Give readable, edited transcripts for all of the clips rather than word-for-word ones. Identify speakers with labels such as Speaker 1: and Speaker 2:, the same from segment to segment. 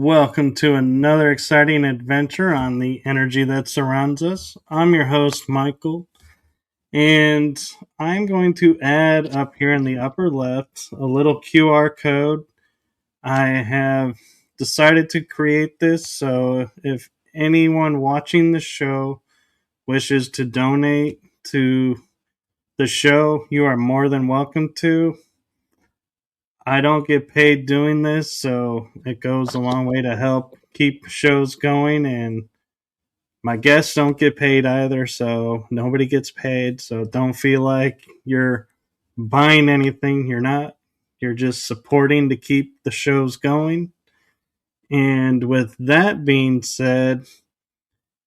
Speaker 1: welcome to another exciting adventure on the energy that surrounds us. I'm your host, Michael, and I'm going to add up here in the upper left a little QR code. I have decided to create this so if anyone watching the show wishes to donate to the show, you are more than welcome to. I don't get paid doing this, so it goes a long way to help keep shows going. And my guests don't get paid either, so nobody gets paid. So don't feel like you're buying anything. You're not. You're just supporting to keep the shows going. And with that being said,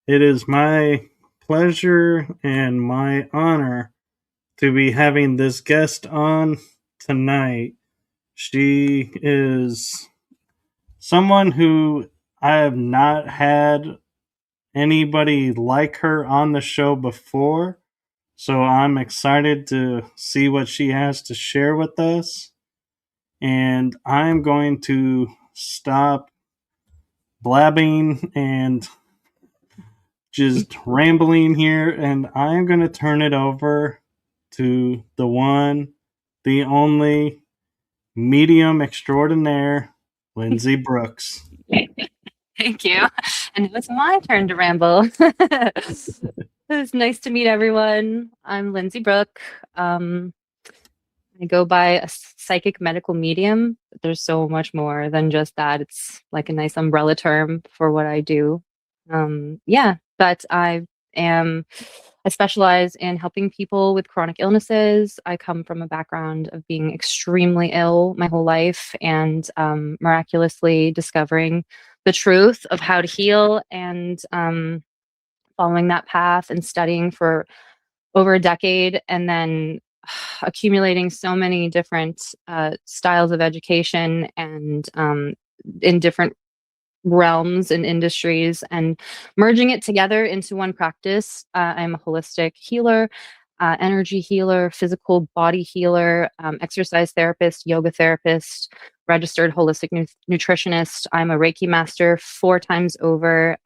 Speaker 1: it is my pleasure and my honor to be having this guest on tonight. She is someone who I have not had anybody like her on the show before. So I'm excited to see what she has to share with us. And I'm going to stop blabbing and just rambling here. And I'm going to turn it over to the one, the only medium extraordinaire, Lindsay Brooks.
Speaker 2: Thank you. And it was my turn to ramble. It's nice to meet everyone. I'm Lindsay Brooke. I go by a psychic medical medium, but there's so much more than just that. It's like a nice umbrella term for what I do. But I specialize in helping people with chronic illnesses. I come from a background of being extremely ill my whole life and miraculously discovering the truth of how to heal and following that path and studying for over a decade and then accumulating so many different styles of education and in different realms and industries and merging it together into one practice. I'm a holistic healer, energy healer, physical body healer, exercise therapist, yoga therapist, registered holistic nutritionist. I'm a Reiki master 4 times over,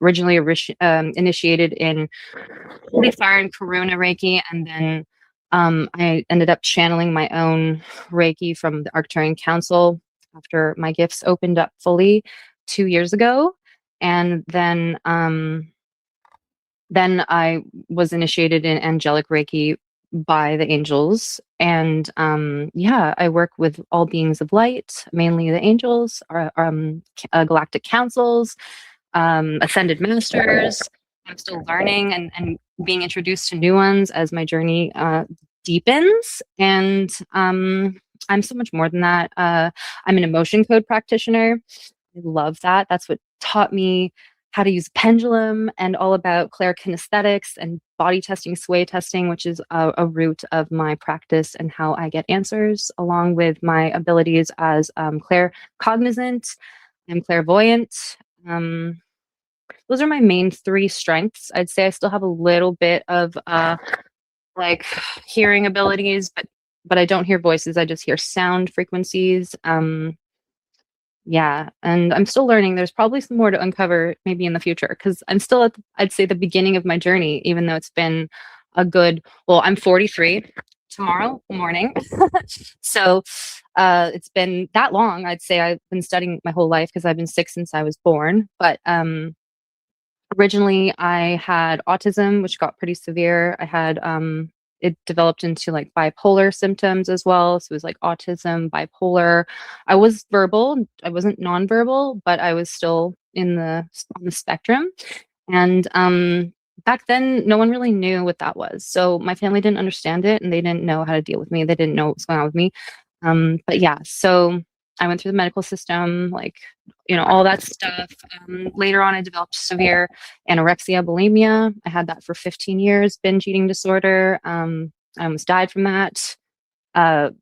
Speaker 2: originally initiated in Holy Fire and Karuna Reiki, and then I ended up channeling my own Reiki from the Arcturian Council after my gifts opened up fully 2 years ago. And then I was initiated in angelic Reiki by the angels. And I work with all beings of light, mainly the angels, galactic councils, ascended masters. I'm still learning and being introduced to new ones as my journey deepens. And I'm so much more than that. I'm an emotion code practitioner. I love that. That's what taught me how to use pendulum and all about clairkinesthetics and body testing, sway testing, which is a root of my practice and how I get answers, along with my abilities as claircognizant and clairvoyant. Those are my main 3 strengths. I'd say I still have a little bit of like hearing abilities, but I don't hear voices. I just hear sound frequencies. And I'm still learning. There's probably some more to uncover maybe in the future because I'm still at, I'd say, the beginning of my journey, even though it's been I'm 43 tomorrow morning. So it's been that long. I'd say I've been studying my whole life because I've been sick since I was born. But originally I had autism, which got pretty severe. I had it developed into like bipolar symptoms as well. So it was like autism, bipolar. I was verbal. I wasn't nonverbal, but I was still on the spectrum. And back then, no one really knew what that was. So my family didn't understand it, and they didn't know how to deal with me. They didn't know what was going on with me. So I went through the medical system, like, all that stuff. Later on, I developed severe anorexia, bulimia. I had that for 15 years, binge eating disorder. I almost died from that. And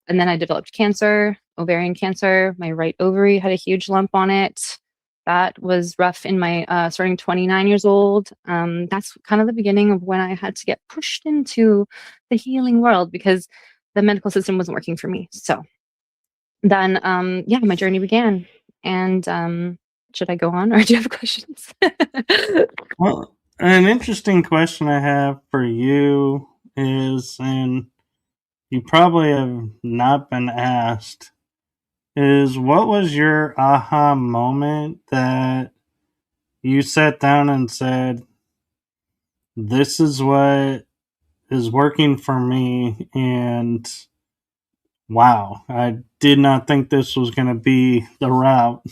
Speaker 2: then I developed cancer, ovarian cancer. My right ovary had a huge lump on it. That was rough in my starting 29 years old. That's kind of the beginning of when I had to get pushed into the healing world because the medical system wasn't working for me. So then, my journey began. And should I go on, or do you have questions?
Speaker 1: Well, an interesting question I have for you is, and you probably have not been asked, is what was your aha moment that you sat down and said, this is what is working for me, and wow, I did not think this was going to be the route.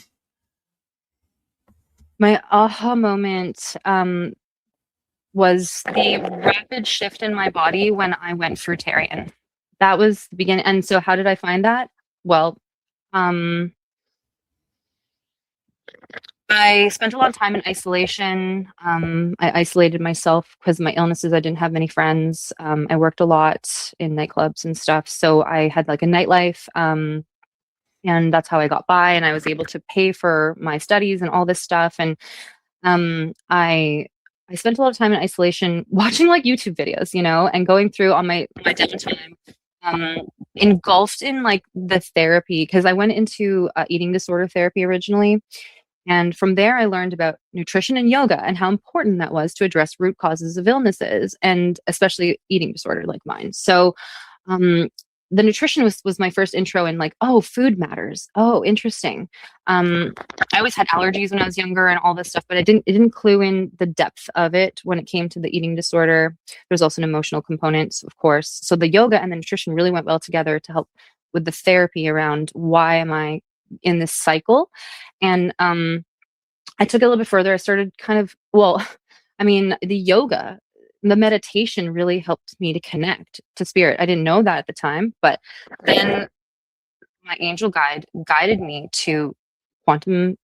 Speaker 2: My aha moment was the rapid shift in my body when I went fruitarian. That was the beginning. And so, how did I find that? Well, um, I spent a lot of time in isolation. I isolated myself because of my illnesses. I didn't have many friends. I worked a lot in nightclubs and stuff. So I had like a nightlife. And that's how I got by. And I was able to pay for my studies and all this stuff. And I spent a lot of time in isolation watching like YouTube videos, and going through on my downtime, um, engulfed in like the therapy because I went into eating disorder therapy originally. And from there, I learned about nutrition and yoga and how important that was to address root causes of illnesses and especially eating disorder like mine. So, um, the nutrition was my first intro in like, oh, food matters. Oh, interesting. I always had allergies when I was younger and all this stuff, but it didn't clue in the depth of it when it came to the eating disorder. There's also an emotional component, of course. So the yoga and the nutrition really went well together to help with the therapy around why am I in this cycle. And I took it a little bit further. I started kind of, well, I mean, the yoga, the meditation really helped me to connect to spirit. I didn't know that at the time, but then my angel guide guided me to quantum,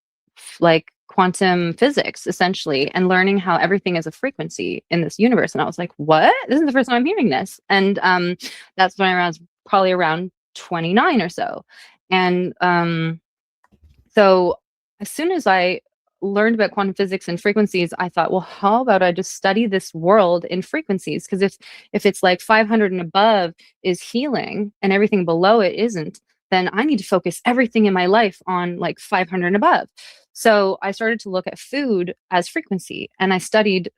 Speaker 2: like quantum physics, essentially, and learning how everything is a frequency in this universe. And I was like, what? This is the first time I'm hearing this. And that's when I was probably around 29 or so. And so as soon as I learned about quantum physics and frequencies, I thought, well, how about I just study this world in frequencies? Because if it's like 500 and above is healing and everything below it isn't, then I need to focus everything in my life on like 500 and above. So I started to look at food as frequency, and I studied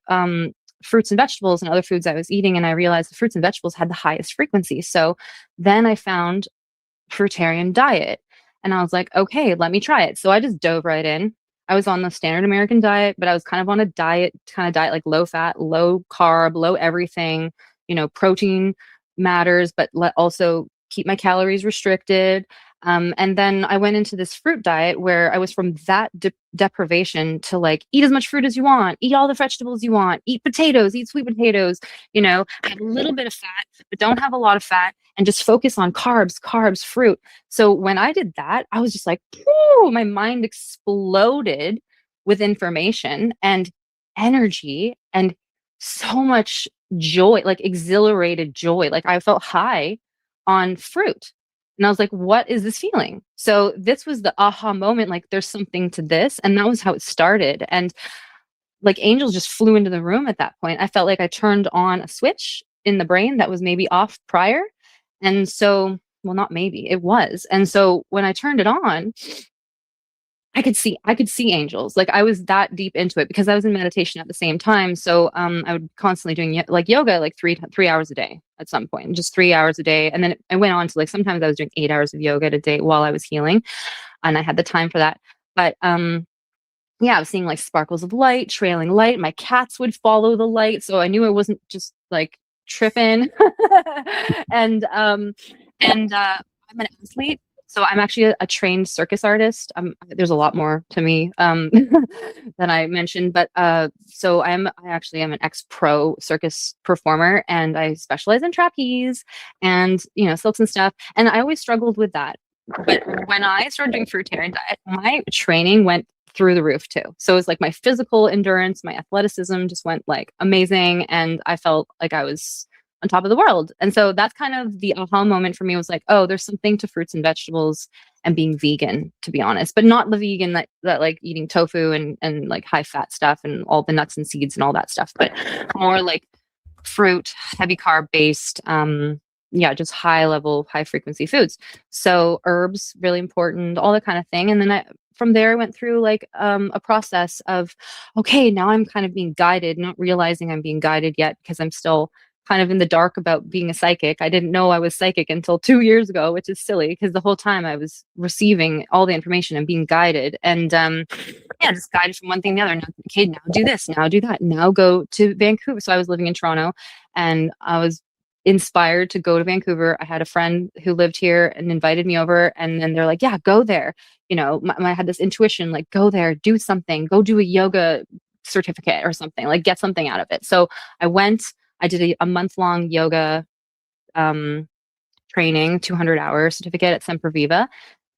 Speaker 2: fruits and vegetables and other foods I was eating, and I realized the fruits and vegetables had the highest frequency. So then I found fruitarian diet. And I was like, okay, let me try it. So I just dove right in. I was on the standard American diet, but I was kind of on a diet, kind of diet, like low fat, low carb, low everything. Protein matters, but also keep my calories restricted. And then I went into this fruit diet where I was from that deprivation to like eat as much fruit as you want, eat all the vegetables you want, eat potatoes, eat sweet potatoes, have a little bit of fat, but don't have a lot of fat, and just focus on carbs, fruit. So when I did that, I was just like, whew, my mind exploded with information and energy and so much joy, like exhilarated joy. Like I felt high on fruit. And I was like, what is this feeling? So this was the aha moment. Like there's something to this. And that was how it started. And like angels just flew into the room at that point. I felt like I turned on a switch in the brain that was maybe off prior. And so, well, not maybe, it was. And so when I turned it on, I could see angels. Like I was that deep into it because I was in meditation at the same time. So I would constantly doing like yoga like 3 hours a day at some point, just 3 hours a day. And then I went on to like sometimes I was doing 8 hours of yoga a day while I was healing, and I had the time for that. But yeah, I was seeing like sparkles of light, trailing light. My cats would follow the light, so I knew I wasn't just like tripping. and I'm an athlete, so I'm actually a trained circus artist. There's a lot more to me than I mentioned, but so I actually am an ex-pro circus performer, and I specialize in trapeze and silks and stuff. And I always struggled with that. But when I started doing fruitarian diet, my training went through the roof too. So it was like my physical endurance, my athleticism just went like amazing. And I felt like I was on top of the world. And so that's kind of the aha moment for me, was like, oh, there's something to fruits and vegetables and being vegan, to be honest, but not the vegan that like eating tofu and like high fat stuff and all the nuts and seeds and all that stuff, but more like fruit, heavy carb based, yeah, just high level, high frequency foods. So herbs, really important, all that kind of thing. And then from there I went through like a process of, okay, now I'm kind of being guided, not realizing I'm being guided yet because I'm still kind of in the dark about being a psychic. I didn't know I was psychic until 2 years ago, which is silly because the whole time I was receiving all the information and being guided. And yeah, just guided from one thing to the other. Now, okay, now do this, now do that, now go to Vancouver. So I was living in Toronto and I was inspired to go to Vancouver. I had a friend who lived here and invited me over, and then they're like, yeah, go there. You know, I had this intuition, like, go there, do something, go do a yoga certificate or something, like get something out of it. So I went, I did a month-long yoga um, training, 200-hour certificate at Semper Viva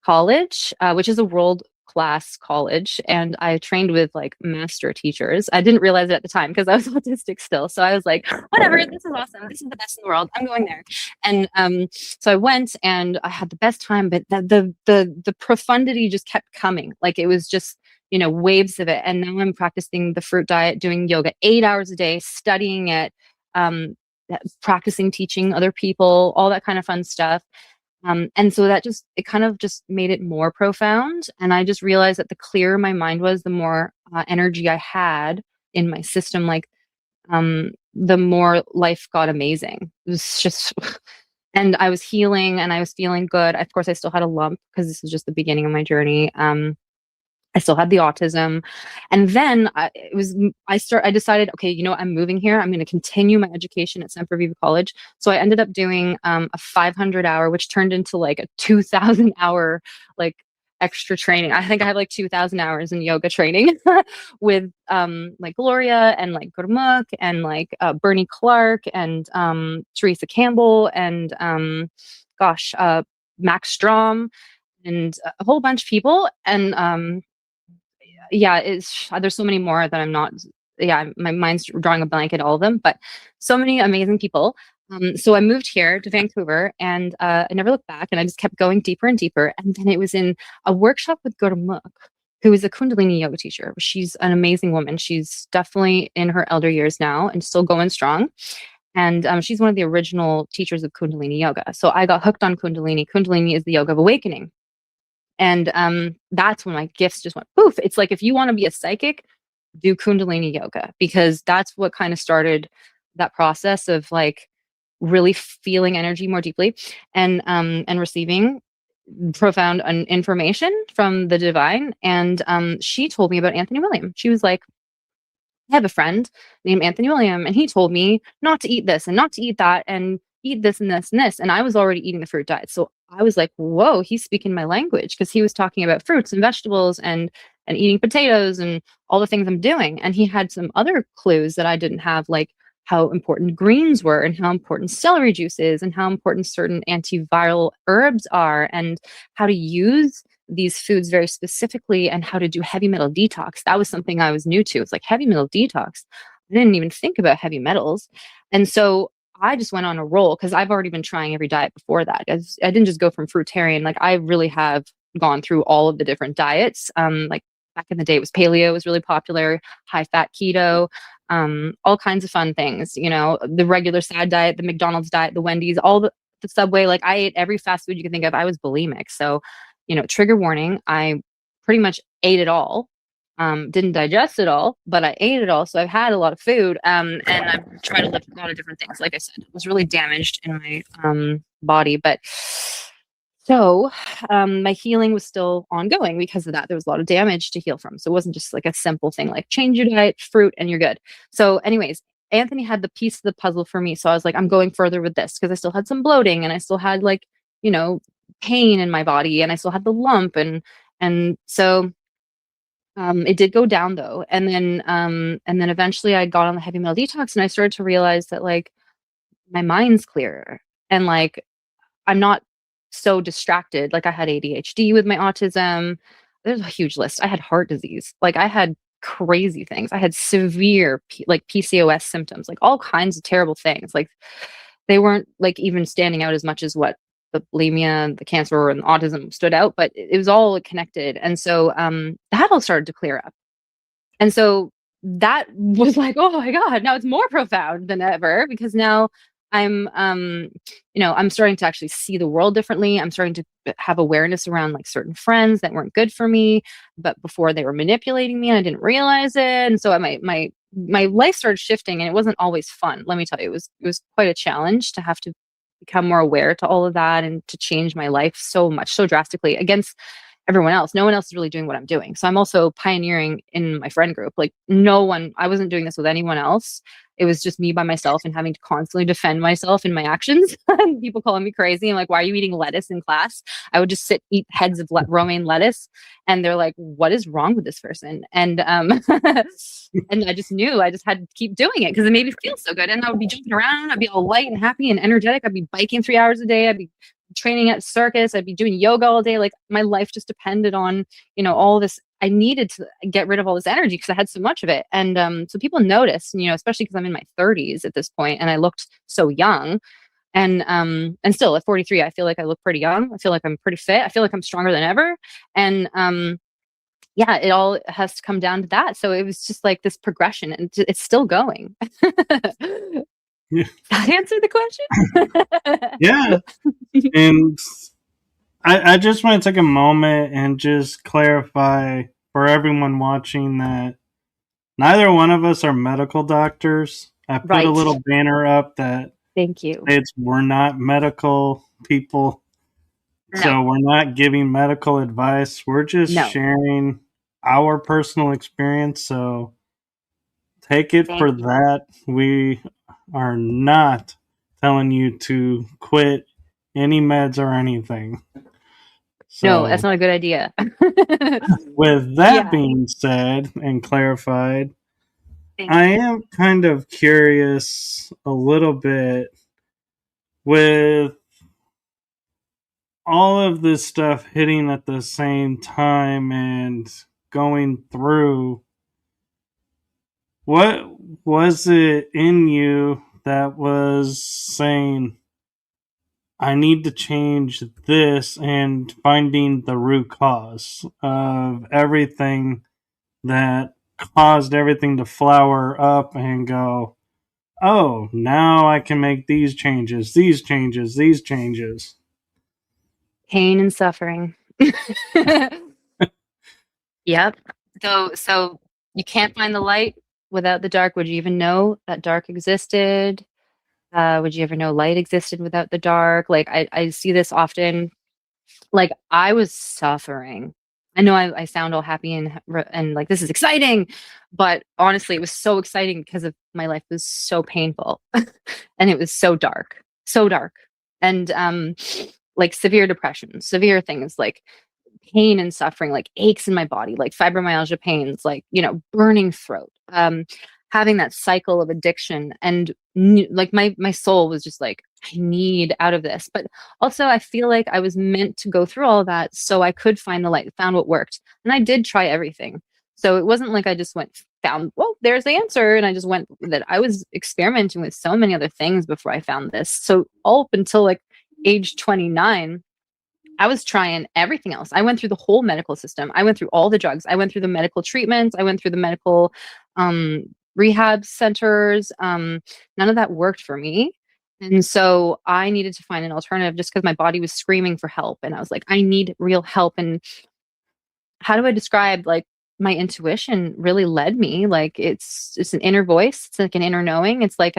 Speaker 2: College, which is a world class college. And I trained with like master teachers. I didn't realize it at the time because I was autistic still. So I was like, whatever, this is awesome. This is the best in the world. I'm going there. And so I went and I had the best time, but the profundity just kept coming. Like it was just, you know, waves of it. And now I'm practicing the fruit diet, doing yoga 8 hours a day, studying it, um, practicing teaching other people, all that kind of fun stuff. And so that just, it kind of just made it more profound. And I just realized that the clearer my mind was, the more energy I had in my system, like the more life got amazing. It was just, and I was healing and I was feeling good. Of course, I still had a lump because this was just the beginning of my journey. I still had the autism. And then I decided, okay, you know what, I'm moving here. I'm going to continue my education at Semper Viva College. So I ended up doing a 500-hour, which turned into like a 2,000-hour like extra training. I think I have like 2,000 hours in yoga training with like Gloria and like Gurmukh and like Bernie Clark and Teresa Campbell and Max Strom and a whole bunch of people. And yeah, there's so many more that I'm not. Yeah, my mind's drawing a blank at all of them, but so many amazing people. So I moved here to Vancouver, and I never looked back, and I just kept going deeper and deeper. And then it was in a workshop with Gurmukh, who is a Kundalini yoga teacher. She's an amazing woman. She's definitely in her elder years now and still going strong. And she's one of the original teachers of Kundalini yoga. So I got hooked on Kundalini. Kundalini is the yoga of awakening. And that's when my gifts just went poof. It's like, if you want to be a psychic, do Kundalini yoga, because that's what kind of started that process of like really feeling energy more deeply and receiving profound information from the divine. And she told me about Anthony William. She was like, I have a friend named Anthony William, and he told me not to eat this and not to eat that and eat this and this and this. And I was already eating the fruit diet. So I was like, whoa, he's speaking my language, because he was talking about fruits and vegetables and eating potatoes and all the things I'm doing. And he had some other clues that I didn't have, like how important greens were and how important celery juice is and how important certain antiviral herbs are and how to use these foods very specifically and how to do heavy metal detox. That was something I was new to. It's like heavy metal detox. I didn't even think about heavy metals. And so I just went on a roll because I've already been trying every diet before that. I didn't just go from fruitarian. Like I really have gone through all of the different diets. Like back in the day, it was paleo was really popular, high fat keto, all kinds of fun things, you know, the regular sad diet, the McDonald's diet, the Wendy's, all the Subway. Like I ate every fast food you could think of. I was bulimic. So, you know, trigger warning, I pretty much ate it all. Didn't digest it all, but I ate it all. So I've had a lot of food, and I've tried to live a lot of different things. Like I said, it was really damaged in my body, but so my healing was still ongoing because of that. There was a lot of damage to heal from. So it wasn't just like a simple thing like change your diet, fruit, and you're good. So, anyways, Anthony had the piece of the puzzle for me. So I was like, I'm going further with this because I still had some bloating and I still had like, you know, pain in my body and I still had the lump and so it did go down though. And then eventually I got on the heavy metal detox and I started to realize that like my mind's clearer and like I'm not so distracted. Like I had ADHD with my autism. There's a huge list. I had heart disease. Like I had crazy things. I had severe like PCOS symptoms, like all kinds of terrible things. Like they weren't like even standing out as much as what the bulimia, the cancer, and the autism stood out, but it was all connected. And so that all started to clear up. And so that was like, oh my God, now it's more profound than ever because now I'm I'm starting to actually see the world differently. I'm starting to have awareness around like certain friends that weren't good for me, but before they were manipulating me and I didn't realize it. And so my life started shifting and it wasn't always fun. Let me tell you, it was quite a challenge to have to become more aware to all of that and to change my life so much, so drastically against everyone else. No one else is really doing what I'm doing. So I'm also pioneering in my friend group. Like I wasn't doing this with anyone else. It was just me by myself and having to constantly defend myself in my actions. And people calling me crazy. I'm like, why are you eating lettuce in class? I would just eat heads of romaine lettuce. And they're like, what is wrong with this person? And and I just knew I just had to keep doing it because it made me feel so good. And I would be jumping around. I'd be all light and happy and energetic. I'd be biking 3 hours a day. I'd be training at circus. I'd be doing yoga all day. Like my life just depended on, all this. I needed to get rid of all this energy because I had so much of it. And so people noticed, especially because I'm in my 30s at this point and I looked so young. And still at 43, I feel like I look pretty young. I feel like I'm pretty fit. I feel like I'm stronger than ever. And yeah, it all has to come down to that. So it was just like this progression and it's still going.
Speaker 1: Yeah.
Speaker 2: That answer the question?
Speaker 1: Yeah. And I just want to take a moment and just clarify for everyone watching that neither one of us are medical doctors. I put a
Speaker 2: Right.
Speaker 1: little banner up that
Speaker 2: Thank you.
Speaker 1: states we're not medical people.
Speaker 2: No,
Speaker 1: So we're not giving medical advice. We're just
Speaker 2: no.
Speaker 1: sharing our personal experience. So take it
Speaker 2: Thank
Speaker 1: for
Speaker 2: you.
Speaker 1: that. We are not telling you to quit any meds or anything.
Speaker 2: No, that's
Speaker 1: So,
Speaker 2: not a good idea.
Speaker 1: with that
Speaker 2: Yeah.
Speaker 1: being said and clarified,
Speaker 2: Thank
Speaker 1: I
Speaker 2: you.
Speaker 1: am kind of curious a little bit with all of this stuff hitting at the same time and going through. What was it in you that was saying, I need to change this and finding the root cause of everything that caused everything to flower up and go, oh, now I can make these changes, these changes, these changes.
Speaker 2: Pain and suffering. Yep. So you can't find the light without the dark. Would you even know that dark existed? Would you ever know light existed without the dark? Like I see this often. Like I was suffering. I know I sound all happy and like this is exciting, but honestly, it was so exciting because of my life was so painful, and it was so dark, and like severe depression, severe things like pain and suffering, like aches in my body, like fibromyalgia pains, like, burning throat, having that cycle of addiction. And like my soul was just like, I need out of this. But also, I feel like I was meant to go through all of that so I could find the light, found what worked. And I did try everything. So it wasn't like I just found, well, there's the answer. And I just went with it. I was experimenting with so many other things before I found this. So all up until like age 29, I was trying everything else. I went through the whole medical system. I went through all the drugs. I went through the medical treatments. I went through the medical rehab centers. None of that worked for me. And so I needed to find an alternative just because my body was screaming for help. And I was like, I need real help. And how do I describe like my intuition really led me? Like it's an inner voice. It's like an inner knowing. It's like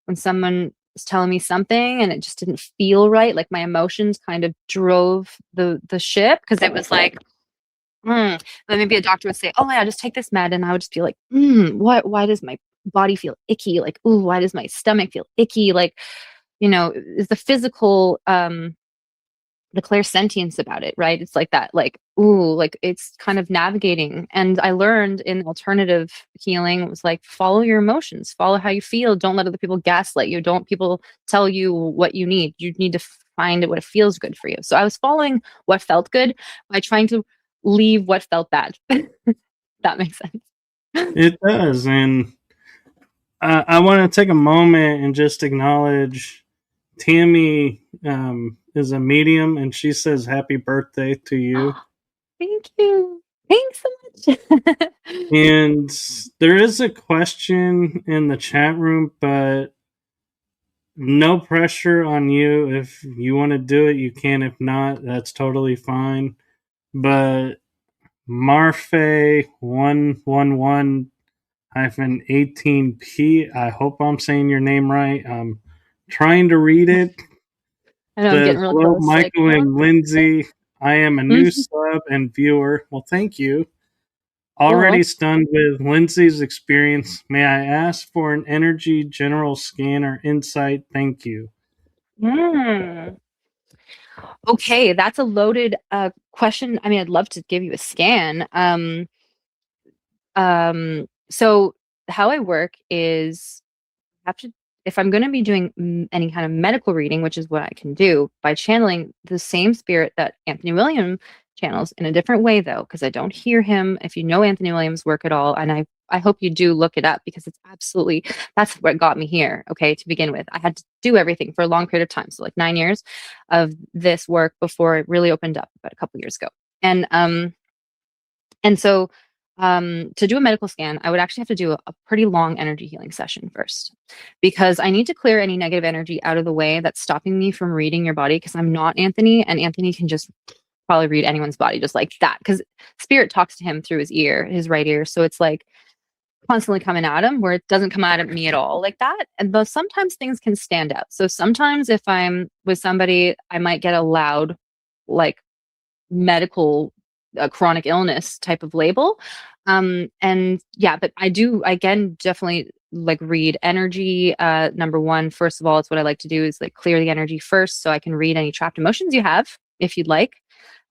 Speaker 2: when someone was telling me something and it just didn't feel right, like my emotions kind of drove the ship because it was like, then maybe a doctor would say, oh yeah, just take this med, and I would just be like, why does my body feel icky? Like, ooh, why does my stomach feel icky? Like, is the physical the clairsentience about it, right? It's like that, like, ooh, like it's kind of navigating. And I learned in alternative healing, it was like, follow your emotions, follow how you feel. Don't let other people gaslight you. Don't people tell you what you need. You need to find what it feels good for you. So I was following what felt good by trying to leave what felt bad. That makes sense.
Speaker 1: It does. And I want to take a moment and just acknowledge Tammy is a medium and she says happy birthday to you.
Speaker 2: Thank you. Thanks so much.
Speaker 1: And there is a question in the chat room, but no pressure on you. If you want to do it, you can. If not, that's totally fine. But Marfe 111-18P. I hope I'm saying your name right. I'm trying to read it.
Speaker 2: I know I'm
Speaker 1: Says,
Speaker 2: getting real
Speaker 1: hello,
Speaker 2: close. Like,
Speaker 1: Michael and Lindsay. I am a new sub and viewer. Well, thank you.
Speaker 2: cool.
Speaker 1: Already stunned with Lindsay's experience. May I ask for an energy general scan or insight? Thank you.
Speaker 2: Mm. Okay, that's a loaded question. I mean, I'd love to give you a scan. So how I work is I have to if I'm going to be doing any kind of medical reading, which is what I can do by channeling the same spirit that Anthony Williams channels in a different way, though, because I don't hear him. If you know Anthony Williams' work at all, and I hope you do look it up because it's absolutely that's what got me here. Okay, to begin with, I had to do everything for a long period of time, so like 9 years of this work before it really opened up about a couple years ago, and so to do a medical scan, I would actually have to do a pretty long energy healing session first because I need to clear any negative energy out of the way that's stopping me from reading your body because I'm not Anthony, and Anthony can just probably read anyone's body just like that because spirit talks to him through his ear, his right ear. So it's like constantly coming at him where it doesn't come out at me at all like that. And though sometimes things can stand out. So sometimes if I'm with somebody, I might get a loud, like medical chronic illness type of label. And yeah, but I do again definitely like read energy. Number one, first of all, it's what I like to do is like clear the energy first so I can read any trapped emotions you have if you'd like.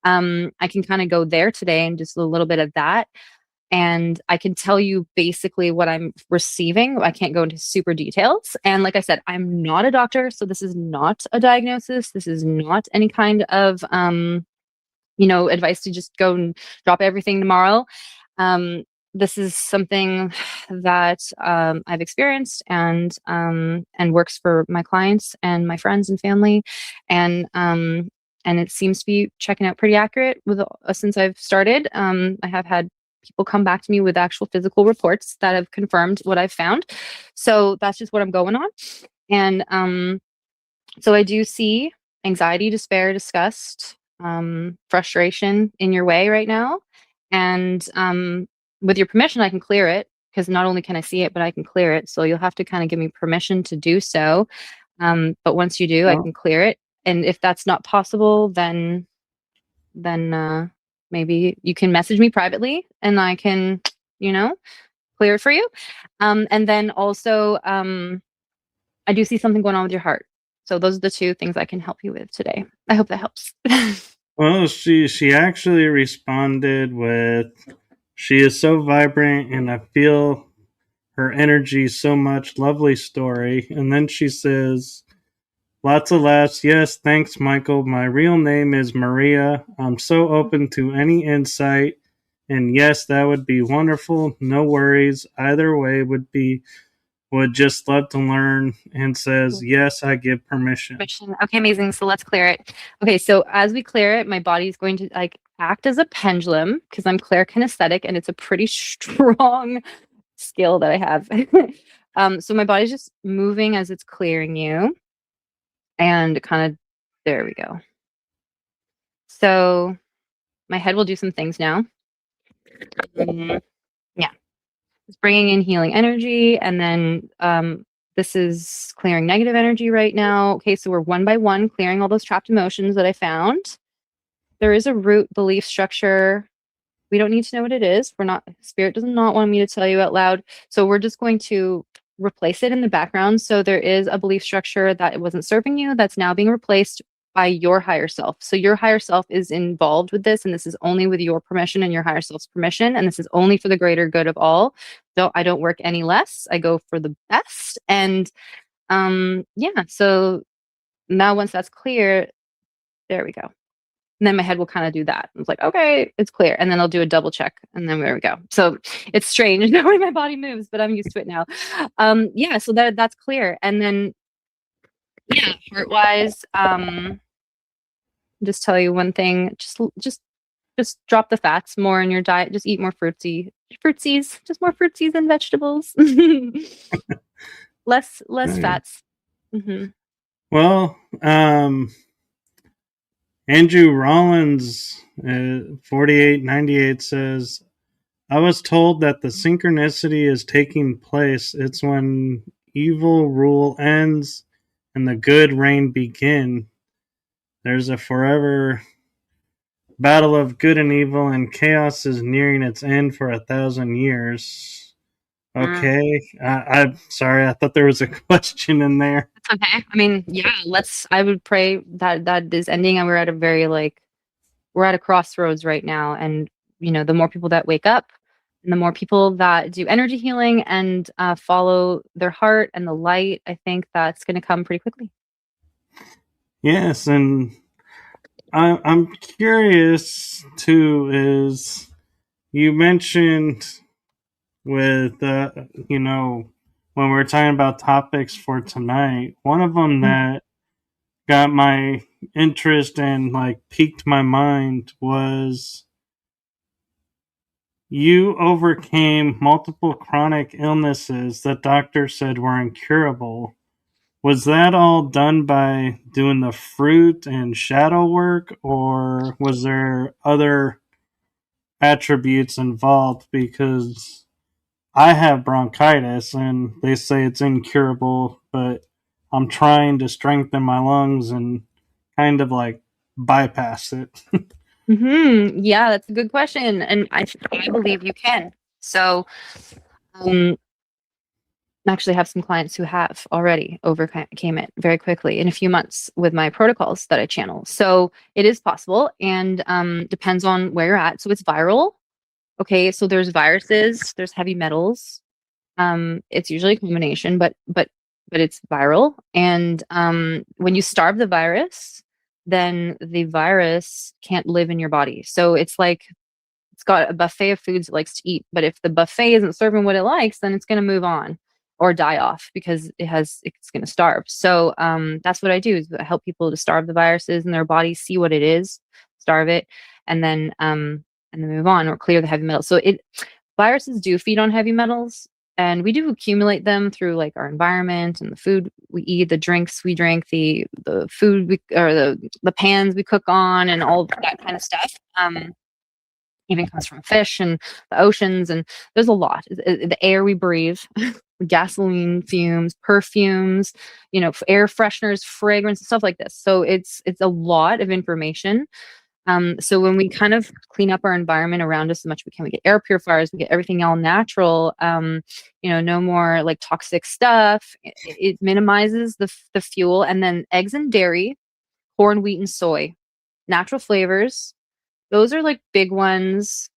Speaker 2: I can kind of go there today and just a little bit of that. And I can tell you basically what I'm receiving. I can't go into super details. And like I said, I'm not a doctor, so this is not a diagnosis. This is not any kind of advice to just go and drop everything tomorrow. This is something that I've experienced and works for my clients and my friends and family, and it seems to be checking out pretty accurate with since I've started. I have had people come back to me with actual physical reports that have confirmed what I've found. So that's just what I'm going on, and so I do see anxiety, despair, disgust, frustration in your way right now. And with your permission, I can clear it because not only can I see it, but I can clear it. So you'll have to kind of give me permission to do so. But once you do, I
Speaker 1: Well,
Speaker 2: can clear it. And if that's not possible, then maybe you can message me privately and I can, you know, clear it for you. And then also, I do see something going on with your heart. So those are the two things I can help you with today. I hope that helps.
Speaker 1: well, she actually responded with, "She is so vibrant, and I feel her energy so much. Lovely story." And then she says, "Lots of laughs. Yes, thanks, Michael. My real name is Maria. I'm so open to any insight. And yes, that would be wonderful. No worries. Either way would just love to learn." And says, "Yes, I give permission."
Speaker 2: Permission. Okay, amazing. So let's clear it. Okay, so as we clear it, my body's going to like act as a pendulum because I'm clairkinesthetic and it's a pretty strong skill that I have. So my body's just moving as it's clearing you and kind of there we go. So my head will do some things now. Yeah. It's bringing in healing energy, and then this is clearing negative energy right now. Okay, so we're one by one clearing all those trapped emotions that I found. There is a root belief structure. We don't need to know what it is. We're not, spirit does not want me to tell you out loud. So we're just going to replace it in the background. So there is a belief structure that it wasn't serving you that's now being replaced by your higher self. So your higher self is involved with this, and this is only with your permission and your higher self's permission, and this is only for the greater good of all. So I don't work any less. I go for the best. And yeah, so now once that's clear, there we go. And then my head will kind of do that. It's like, okay, it's clear. And then I'll do a double check. And then there we go. So it's strange the way my body moves, but I'm used to it now. Yeah, so that's clear. And then yeah, heart wise, just tell you one thing, just drop the fats more in your diet. Just eat more fruitsies, just more fruitsies and vegetables. less
Speaker 1: Right.
Speaker 2: fats. Hmm
Speaker 1: Well, Andrew Rollins, 4898 says, I was told that the synchronicity is taking place. It's when evil rule ends and the good reign begin. There's a forever battle of good and evil, and chaos is nearing its end for 1,000 years.
Speaker 2: Mm,
Speaker 1: Okay, I'm sorry. I thought there was a question in there.
Speaker 2: it's okay. I mean, yeah, I would pray that that is ending, and we're at a very like we're at a crossroads right now, and the more people that wake up and the more people that do energy healing and follow their heart and the light, I think that's going to come pretty quickly.
Speaker 1: Yes, and I'm curious too. Is you mentioned with when we are talking about topics for tonight, one of them
Speaker 2: Mm.
Speaker 1: that got my interest and like piqued my mind was you overcame multiple chronic illnesses that doctors said were incurable. Was that all done by doing the fruit and shadow work, or was there other attributes involved? Because I have bronchitis and they say it's incurable, but I'm trying to strengthen my lungs and kind of like bypass it.
Speaker 2: Yeah, that's a good question, and I believe you can. So, um, I actually have some clients who have already overcame it very quickly in a few months with my protocols that I channel. So it is possible, and depends on where you're at. So it's viral. Okay, so there's viruses, there's heavy metals. It's usually a combination, but it's viral. And when you starve the virus, then the virus can't live in your body. So it's got a buffet of foods it likes to eat. But if the buffet isn't serving what it likes, then it's going to move on or die off because it's going to starve. So that's what I do is I help people to starve the viruses in their body, see what it is, starve it, and then move on or clear the heavy metals. So it viruses do feed on heavy metals, and we do accumulate them through like our environment and the food we eat, the drinks we drink, the food we or the pans we cook on, and all that kind of stuff. Even comes from fish and the oceans, and there's a lot. The air we breathe, gasoline fumes, perfumes, air fresheners, fragrance, stuff like this. So it's a lot of information. So when we kind of clean up our environment around us as much as we can, we get air purifiers, we get everything all natural. No more like toxic stuff. It minimizes the fuel, and then eggs and dairy, corn, wheat, and soy, natural flavors, those are like big ones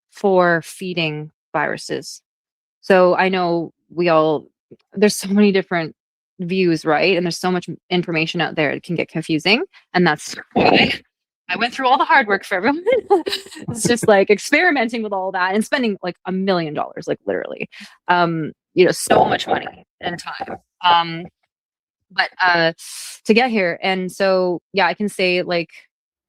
Speaker 2: for feeding viruses. So I know there's so many different views, right? And there's so much information out there, it can get confusing. And that's why I went through all the hard work for everyone. It's just like experimenting with all that and spending like $1 million, like literally, so much money and time. But to get here. And so yeah, I can say like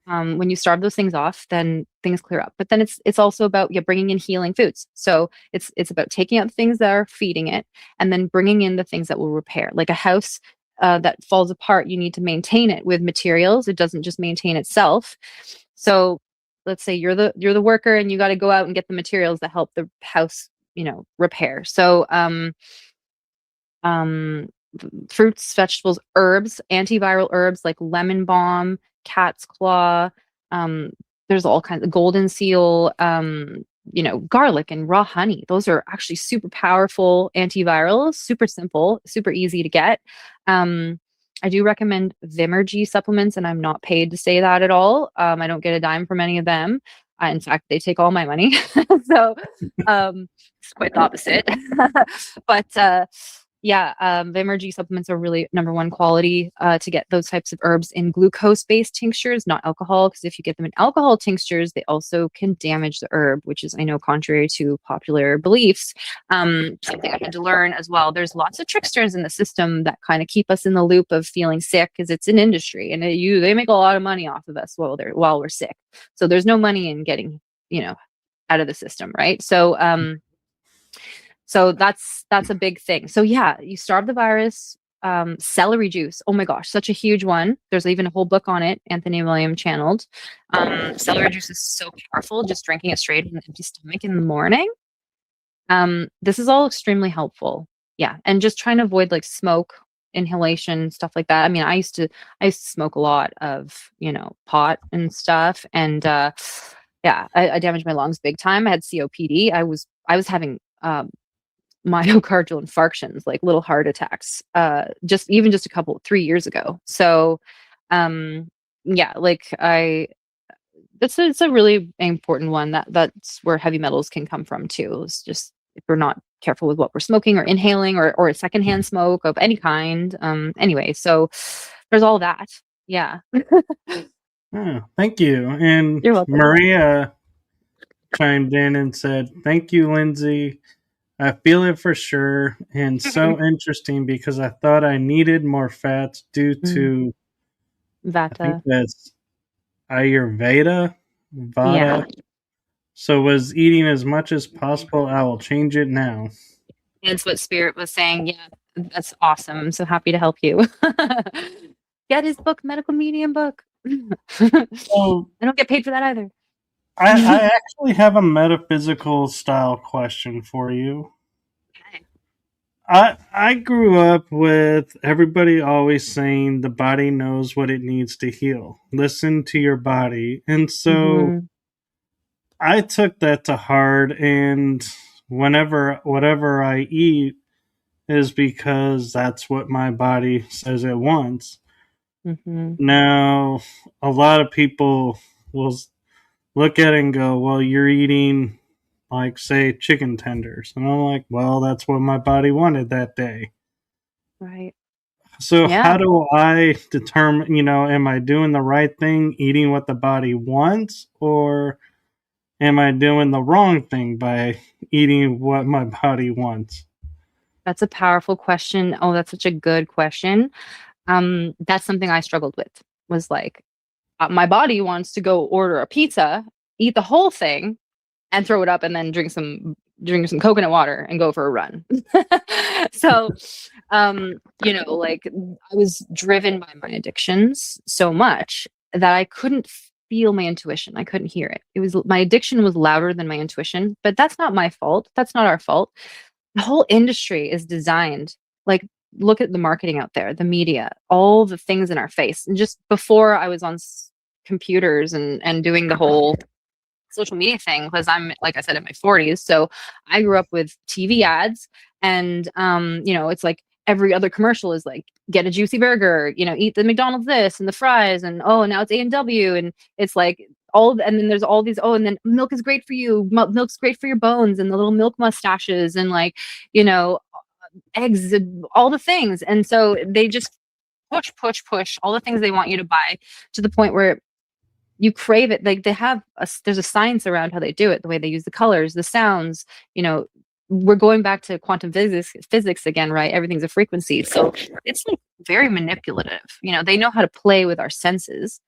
Speaker 2: when you starve those things off, then things clear up. But then it's also about bringing in healing foods. So it's about taking out the things that are feeding it, and then bringing in the things that will repair. Like a house that falls apart, you need to maintain it with materials. It doesn't just maintain itself. So let's say you're the worker, and you got to go out and get the materials that help the house, repair. So um, fruits, vegetables, herbs, antiviral herbs like lemon balm, cat's claw. Um, there's all kinds of golden seal, garlic and raw honey. Those are actually super powerful antivirals, super simple, super easy to get. Um, I do recommend Vimergy supplements, and I'm not paid to say that at all. I don't get a dime from any of them. In fact, they take all my money. So it's quite the opposite. But yeah, Vimergy supplements are really number one quality to get those types of herbs in glucose-based tinctures, not alcohol, because if you get them in alcohol tinctures, they also can damage the herb, which is, I know, contrary to popular beliefs. Something I had to learn as well. There's lots of tricksters in the system that kind of keep us in the loop of feeling sick, because it's an industry, and they make a lot of money off of us while we're sick. So there's no money in getting, out of the system, right? So that's a big thing. So yeah, you starve the virus, celery juice. Oh my gosh, such a huge one. There's even a whole book on it, Anthony William channeled. Celery juice is so powerful, just drinking it straight on an empty stomach in the morning. This is all extremely helpful. Yeah, and just trying to avoid like smoke, inhalation, stuff like that. I mean, I used to smoke a lot of, pot and stuff, and yeah, I damaged my lungs big time. I had COPD. I was having myocardial infarctions, like little heart attacks, just a couple 3 years ago. So, um, yeah, like it's a really important one that's where heavy metals can come from too. It's just if we're not careful with what we're smoking or inhaling or a secondhand smoke of any kind. Anyway, so there's all that. Yeah.
Speaker 1: Oh, thank you. And
Speaker 2: You're welcome.
Speaker 1: Maria chimed in and said, "Thank you, Lindsay. I feel it for sure, and so interesting because I thought I needed more fats due to, I think
Speaker 2: Vata.
Speaker 1: that's Ayurveda,
Speaker 2: Yeah.
Speaker 1: Vata. So was eating as much as possible. I will change it now."
Speaker 2: That's what Spirit was saying. Yeah, that's awesome. I'm so happy to help you. Get his book, Medical Medium book. I
Speaker 1: So
Speaker 2: don't get paid for that either.
Speaker 1: I actually have a metaphysical style question for you.
Speaker 2: Okay.
Speaker 1: I grew up with everybody always saying the body knows what it needs to heal. Listen to your body. And so
Speaker 2: Hmm.
Speaker 1: I took that to heart, and whatever I eat is because that's what my body says it wants.
Speaker 2: Hmm.
Speaker 1: Now, a lot of people will look at it and go, "Well, you're eating, like, say, chicken tenders." And I'm like, "Well, that's what my body wanted that day."
Speaker 2: Right.
Speaker 1: So,
Speaker 2: Yeah.
Speaker 1: how do I determine, am I doing the right thing, eating what the body wants, or am I doing the wrong thing by eating what my body wants?
Speaker 2: That's a powerful question. Oh, that's such a good question. That's something I struggled with, was like, my body wants to go order a pizza, eat the whole thing, and throw it up, and then drink some coconut water and go for a run. So, like I was driven by my addictions so much that I couldn't feel my intuition. I couldn't hear it. It was my addiction was louder than my intuition, but that's not my fault. That's not our fault. The whole industry is designed like look at the marketing out there, the media, all the things in our face. And just before I was on computers and doing the whole social media thing, because I'm like I said in my 40s, so I grew up with TV ads, and it's like every other commercial is like get a juicy burger, eat the McDonald's this and the fries, and oh now it's A&W, and it's like and then there's all these, oh, and then milk is great for you, milk's great for your bones, and the little milk mustaches, and like you know eggs, all the things. And so they just push all the things they want you to buy, to the point where you crave it. Like there's a science around how they do it, the way they use the colors, the sounds, you know we're going back to quantum physics again, right? Everything's a frequency. So it's like very manipulative. They know how to play with our senses.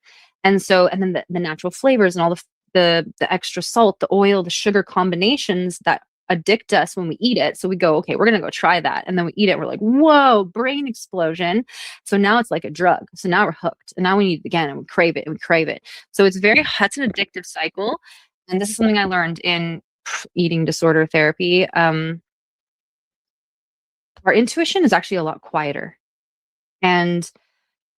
Speaker 2: And then the natural flavors and all the extra salt, the oil, the sugar combinations that addict us when we eat it. So we go, okay, we're gonna go try that, and then we eat it. We're like, whoa, brain explosion. So now it's like a drug. So now we're hooked, and now we need it again, and we crave it, and we crave it. So that's an addictive cycle. And this is something I learned in eating disorder therapy. Our intuition is actually a lot quieter, and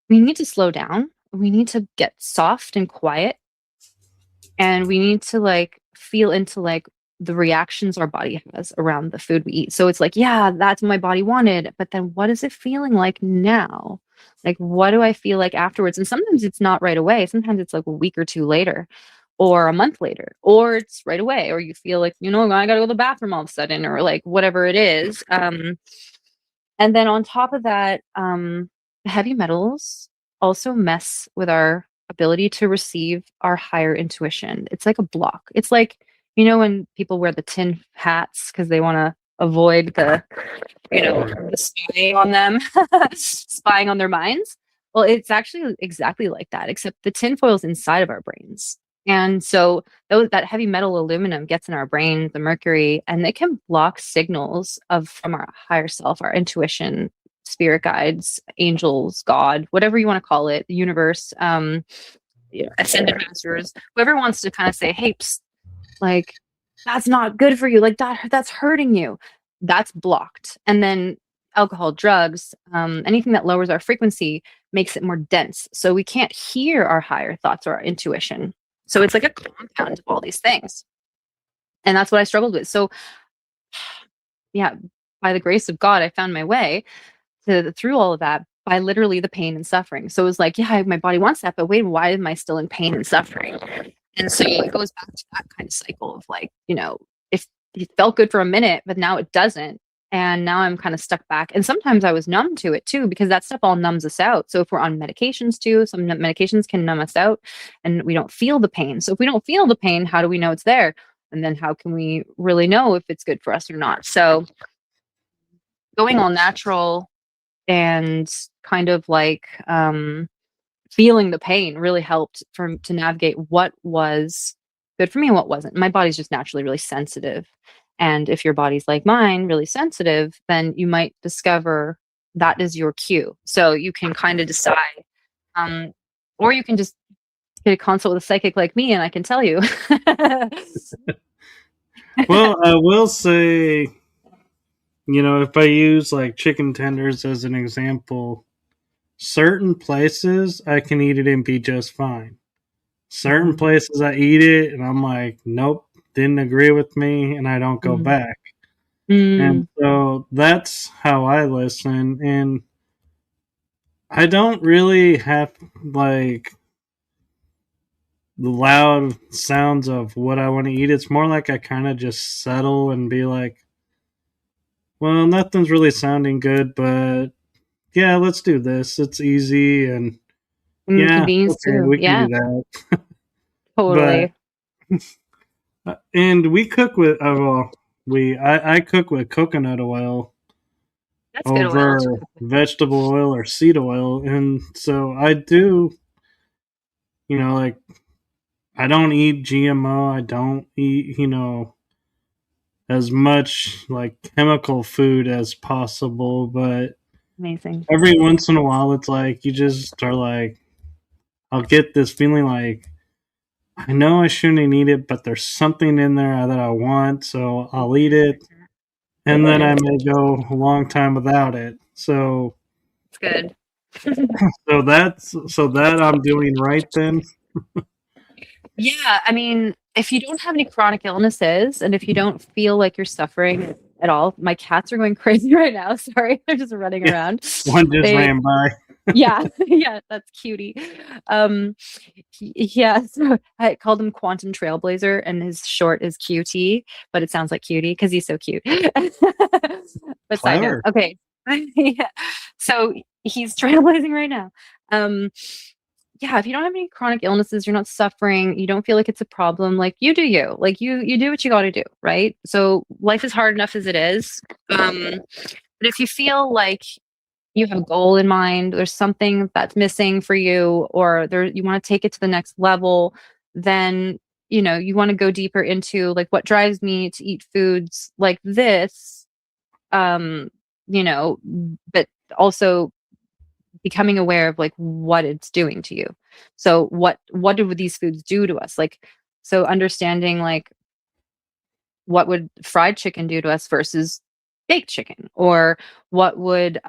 Speaker 2: we need to slow down. We need to get soft and quiet, and we need to like feel into like the reactions our body has around the food we eat. So it's like, yeah, that's what my body wanted, but then what is it feeling like now? Like, what do I feel like afterwards? And sometimes it's not right away. Sometimes it's like a week or two later, or a month later, or it's right away, or you feel like, I gotta go to the bathroom all of a sudden, or like whatever it is. And then on top of that, heavy metals also mess with our ability to receive our higher intuition. It's like a block. It's like, when people wear the tin hats because they want to avoid the spying on them, spying on their minds. Well, it's actually exactly like that, except the tinfoil's inside of our brains. And so that heavy metal aluminum gets in our brain, the mercury, and it can block signals from our higher self, our intuition, spirit guides, angels, God, whatever you want to call it, the universe, ascended masters, whoever wants to kind of say, hey, psst, like that's not good for you, like that's hurting you, that's blocked. And then alcohol, drugs, anything that lowers our frequency makes it more dense, so we can't hear our higher thoughts or our intuition. So it's like a compound of all these things, and that's what I struggled with. So yeah, by the grace of God, I found my way through all of that by literally the pain and suffering. So it was like, yeah, my body wants that, but wait, why am I still in pain and suffering? And so it goes back to that kind of cycle of like, if it felt good for a minute, but now it doesn't. And now I'm kind of stuck back. And sometimes I was numb to it too, because that stuff all numbs us out. So if we're on medications too, some medications can numb us out and we don't feel the pain. So if we don't feel the pain, how do we know it's there? And then how can we really know if it's good for us or not? So going all natural and kind of like feeling the pain really helped to navigate what was good for me and what wasn't. My body's just naturally really sensitive. And if your body's like mine, really sensitive, then you might discover that is your cue. So you can kind of decide, or you can just get a consult with a psychic like me and I can tell you.
Speaker 1: Well, I will say, if I use like chicken tenders as an example, certain places I can eat it and be just fine. Certain places I eat it and I'm like, nope, didn't agree with me, and I don't go back. And so that's how I listen. And I don't really have like the loud sounds of what I want to eat. It's more like I kind of just settle and be like, well, nothing's really sounding good, but yeah, let's do this. It's easy, and yeah,
Speaker 2: Convenience
Speaker 1: okay,
Speaker 2: too.
Speaker 1: we can
Speaker 2: Yeah,
Speaker 1: do that.
Speaker 2: totally.
Speaker 1: And we cook with I cook with coconut oil
Speaker 2: That's good oil
Speaker 1: over
Speaker 2: to cook with.
Speaker 1: vegetable oil or seed oil, and so I do, like I don't eat GMO. I don't eat, as much like chemical food as possible, but
Speaker 2: Amazing.
Speaker 1: every once in a while it's like you just are like, I'll get this feeling like I know I shouldn't eat it, but there's something in there that I want, so I'll eat it, and then I may go a long time without it. So,
Speaker 2: It's good.
Speaker 1: so that I'm doing right then.
Speaker 2: Yeah, I mean, if you don't have any chronic illnesses and if you don't feel like you're suffering at all, my cats are going crazy right now. Sorry, they're just running
Speaker 1: Yeah,
Speaker 2: around.
Speaker 1: one just
Speaker 2: They,
Speaker 1: ran by.
Speaker 2: yeah, yeah, that's cutie. Um, yeah, so I called him Quantum Trailblazer, and his short is QT, but it sounds like cutie because he's so cute. But side note,
Speaker 1: Clever.
Speaker 2: okay, yeah. So he's trailblazing right now. Um, yeah, if you don't have any chronic illnesses, you're not suffering, you don't feel like it's a problem, like you do you. Like you do what you got to do, right? So life is hard enough as it is. But if you feel like you have a goal in mind, there's something that's missing for you, or there you want to take it to the next level, then you want to go deeper into like what drives me to eat foods like this, um, you know, but also becoming aware of like what it's doing to you. So what do these foods do to us? Like, so understanding like what would fried chicken do to us versus baked chicken, or what would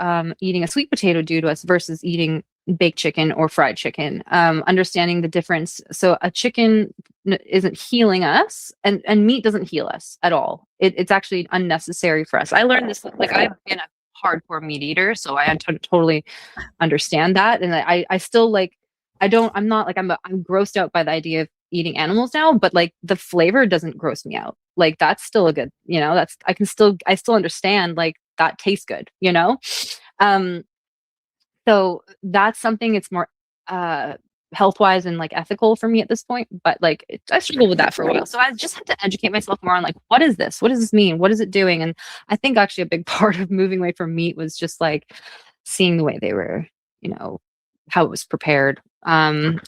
Speaker 2: eating a sweet potato do to us versus eating baked chicken or fried chicken. Understanding the difference. So a chicken isn't healing us, and meat doesn't heal us at all. It's actually unnecessary for us. I learned this, like I've been a hardcore meat eater, so I totally understand that. And I still like, I'm not like, I'm grossed out by the idea of eating animals now, but like the flavor doesn't gross me out. Like that's still a good, that's, I still understand like that tastes good, Um, so that's something, it's more, health wise and like ethical for me at this point. But like I struggled with that for a while. So I just had to educate myself more on like, what is this? What does this mean? What is it doing? And I think actually a big part of moving away from meat was just like seeing the way they were, how it was prepared. And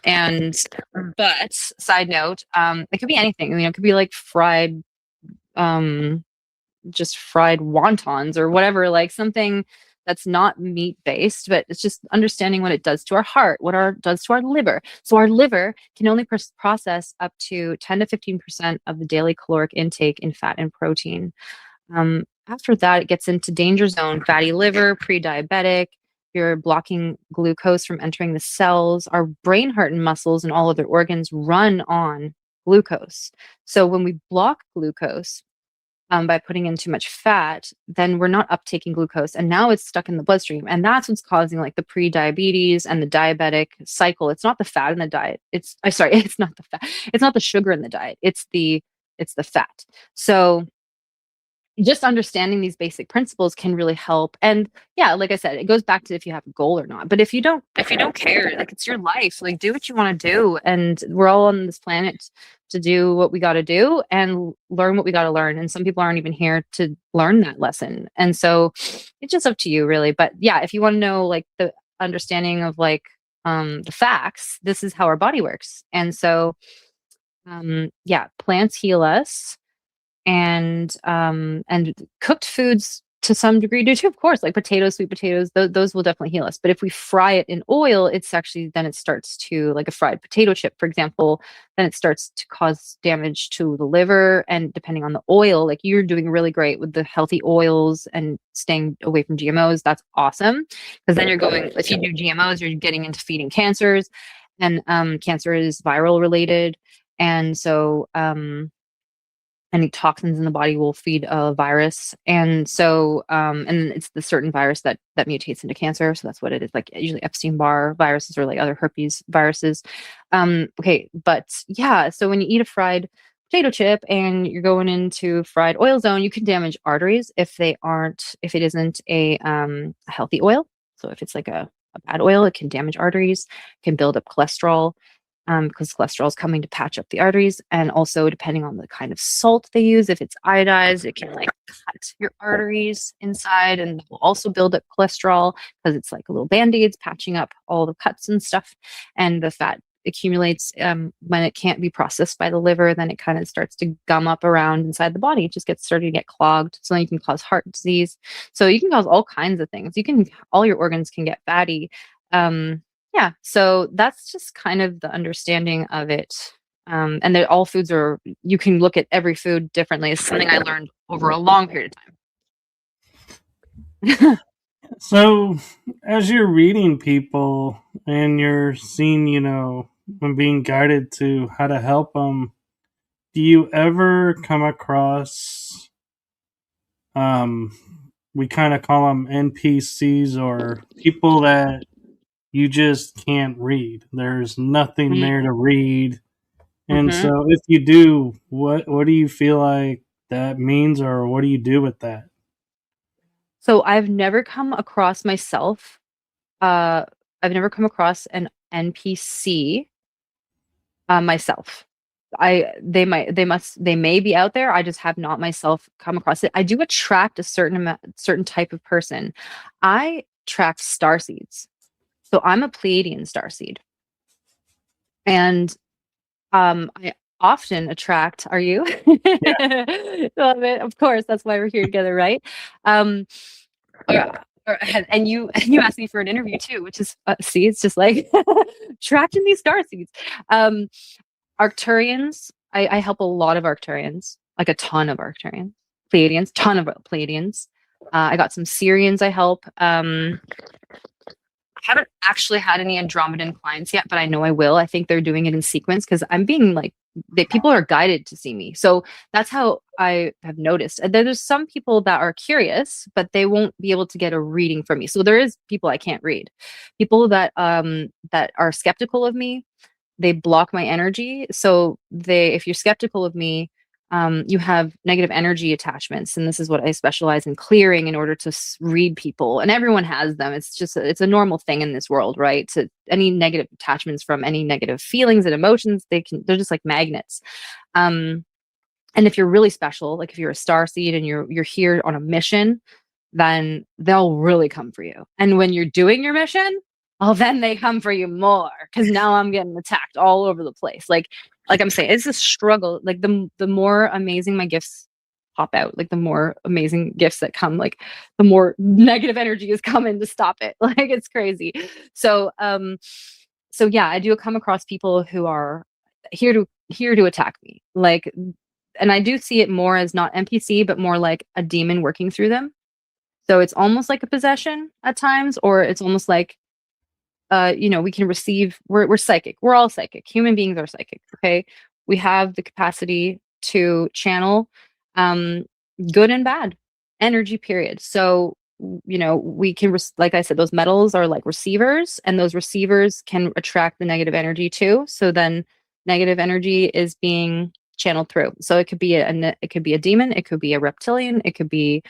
Speaker 2: but side note, it could be anything. It could be like fried, just fried wontons or whatever, like something that's not meat based, but it's just understanding what it does to our heart, what it does to our liver. So our liver can only process up to 10 to 15% of the daily caloric intake in fat and protein. After that, it gets into danger zone, fatty liver, pre-diabetic. You're blocking glucose from entering the cells. Our brain, heart, and muscles and all other organs run on glucose. So when we block glucose, by putting in too much fat, then we're not uptaking glucose, and now it's stuck in the bloodstream, and that's what's causing like the pre-diabetes and the diabetic cycle. It's not the fat in the diet. It's I sorry, it's not the fat. It's not the sugar in the diet. It's the fat. So just understanding these basic principles can really help. And yeah, like I said, it goes back to if you have a goal or not. But if you don't care, like it's your life, like do what you want to do. And we're all on this planet to do what we got to do and learn what we got to learn. And some people aren't even here to learn that lesson. And so it's just up to you really. But yeah, if you want to know like the understanding of like the facts, this is how our body works. And so yeah, plants heal us, and cooked foods to some degree do too, of course, like potatoes, sweet potatoes, those will definitely heal us. But if we fry it in oil, it's actually, then it starts to, like a fried potato chip, for example, then it starts to cause damage to the liver. And depending on the oil, like you're doing really great with the healthy oils and staying away from GMOs. That's awesome. Because then you're going, if you do GMOs, you're getting into feeding cancers, and cancer is viral related. And so, any toxins in the body will feed a virus. And so and it's the certain virus that mutates into cancer. So that's what it is, like usually Epstein-Barr viruses or like other herpes viruses. Okay, but yeah, so when you eat a fried potato chip and you're going into fried oil zone, you can damage arteries if it isn't a healthy oil. So if it's like a bad oil, it can damage arteries, can build up cholesterol, because cholesterol is coming to patch up the arteries. And also, depending on the kind of salt they use, if it's iodized, it can like cut your arteries inside and will also build up cholesterol because it's like a little band-aids patching up all the cuts and stuff. And the fat accumulates when it can't be processed by the liver, then it kind of starts to gum up around inside the body. It just gets started to get clogged. So then you can cause heart disease. So you can cause all kinds of things. All your organs can get fatty. Yeah, so that's just kind of the understanding of it. And that all foods you can look at every food differently. It's something I learned over a long period of time.
Speaker 1: So, as you're reading people and you're seeing, and being guided to how to help them, do you ever come across, we kind of call them NPCs, or people that you just can't read? There's nothing there to read. And
Speaker 2: Mm-hmm.
Speaker 1: so, if you do, what do you feel like that means, or what do you do with that?
Speaker 2: So I've never come across myself. I've never come across an NPC myself. They may be out there. I just have not myself come across it. I do attract a certain type of person. I attract star seeds. So I'm a Pleiadian starseed. And I often attract, are you?
Speaker 1: Yeah.
Speaker 2: Love it. Of course, that's why we're here together, right? Um, and you asked me for an interview too, which is see, it's just like attracting these star seeds. Arcturians, I help a lot of Arcturians, like a ton of Arcturians, Pleiadians, ton of Pleiadians. I got some Syrians I help. I haven't actually had any Andromedan clients yet, but I know I will. I think they're doing it in sequence because I'm being like, people are guided to see me. So that's how I have noticed. And there's some people that are curious, but they won't be able to get a reading from me. So there is people I can't read. People that are skeptical of me, they block my energy. So if you're skeptical of me, you have negative energy attachments, and this is what I specialize in clearing in order to read people. And everyone has them. It's a normal thing in this world, right? So any negative attachments from any negative feelings and emotions, they're just like magnets. And if you're really special, like if you're a star seed and you're here on a mission, then they'll really come for you. And when you're doing your mission, oh, then they come for you more because now I'm getting attacked all over the place. Like I'm saying, it's a struggle. Like the more amazing my gifts pop out. Like the more amazing gifts that come, like the more negative energy is coming to stop it. Like it's crazy. So so yeah, I do come across people who are here to attack me. Like, and I do see it more as not NPC, but more like a demon working through them. So it's almost like a possession at times, or it's almost like we can receive, we're psychic. We're all psychic. Human beings are psychic. Okay. We have the capacity to channel um good and bad energy, period. So we can like I said, those metals are like receivers, and those receivers can attract the negative energy too. So then negative energy is being channeled through. So it could be it could be a demon, it could be a reptilian, it could be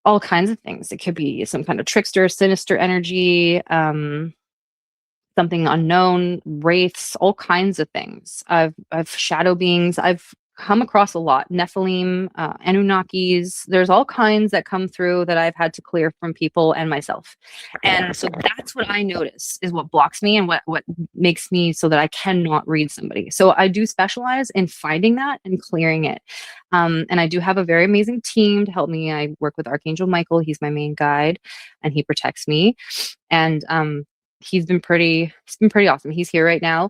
Speaker 2: all kinds of things. It could be some kind of trickster, sinister energy, something unknown, wraiths, all kinds of things. I've shadow beings. I've come across a lot. Nephilim, Anunnakis. There's all kinds that come through that I've had to clear from people and myself. And so that's what I notice is what blocks me and what makes me so that I cannot read somebody. So I do specialize in finding that and clearing it. And I do have a very amazing team to help me. I work with Archangel Michael. He's my main guide, and he protects me. And he's been pretty awesome. He's here right now.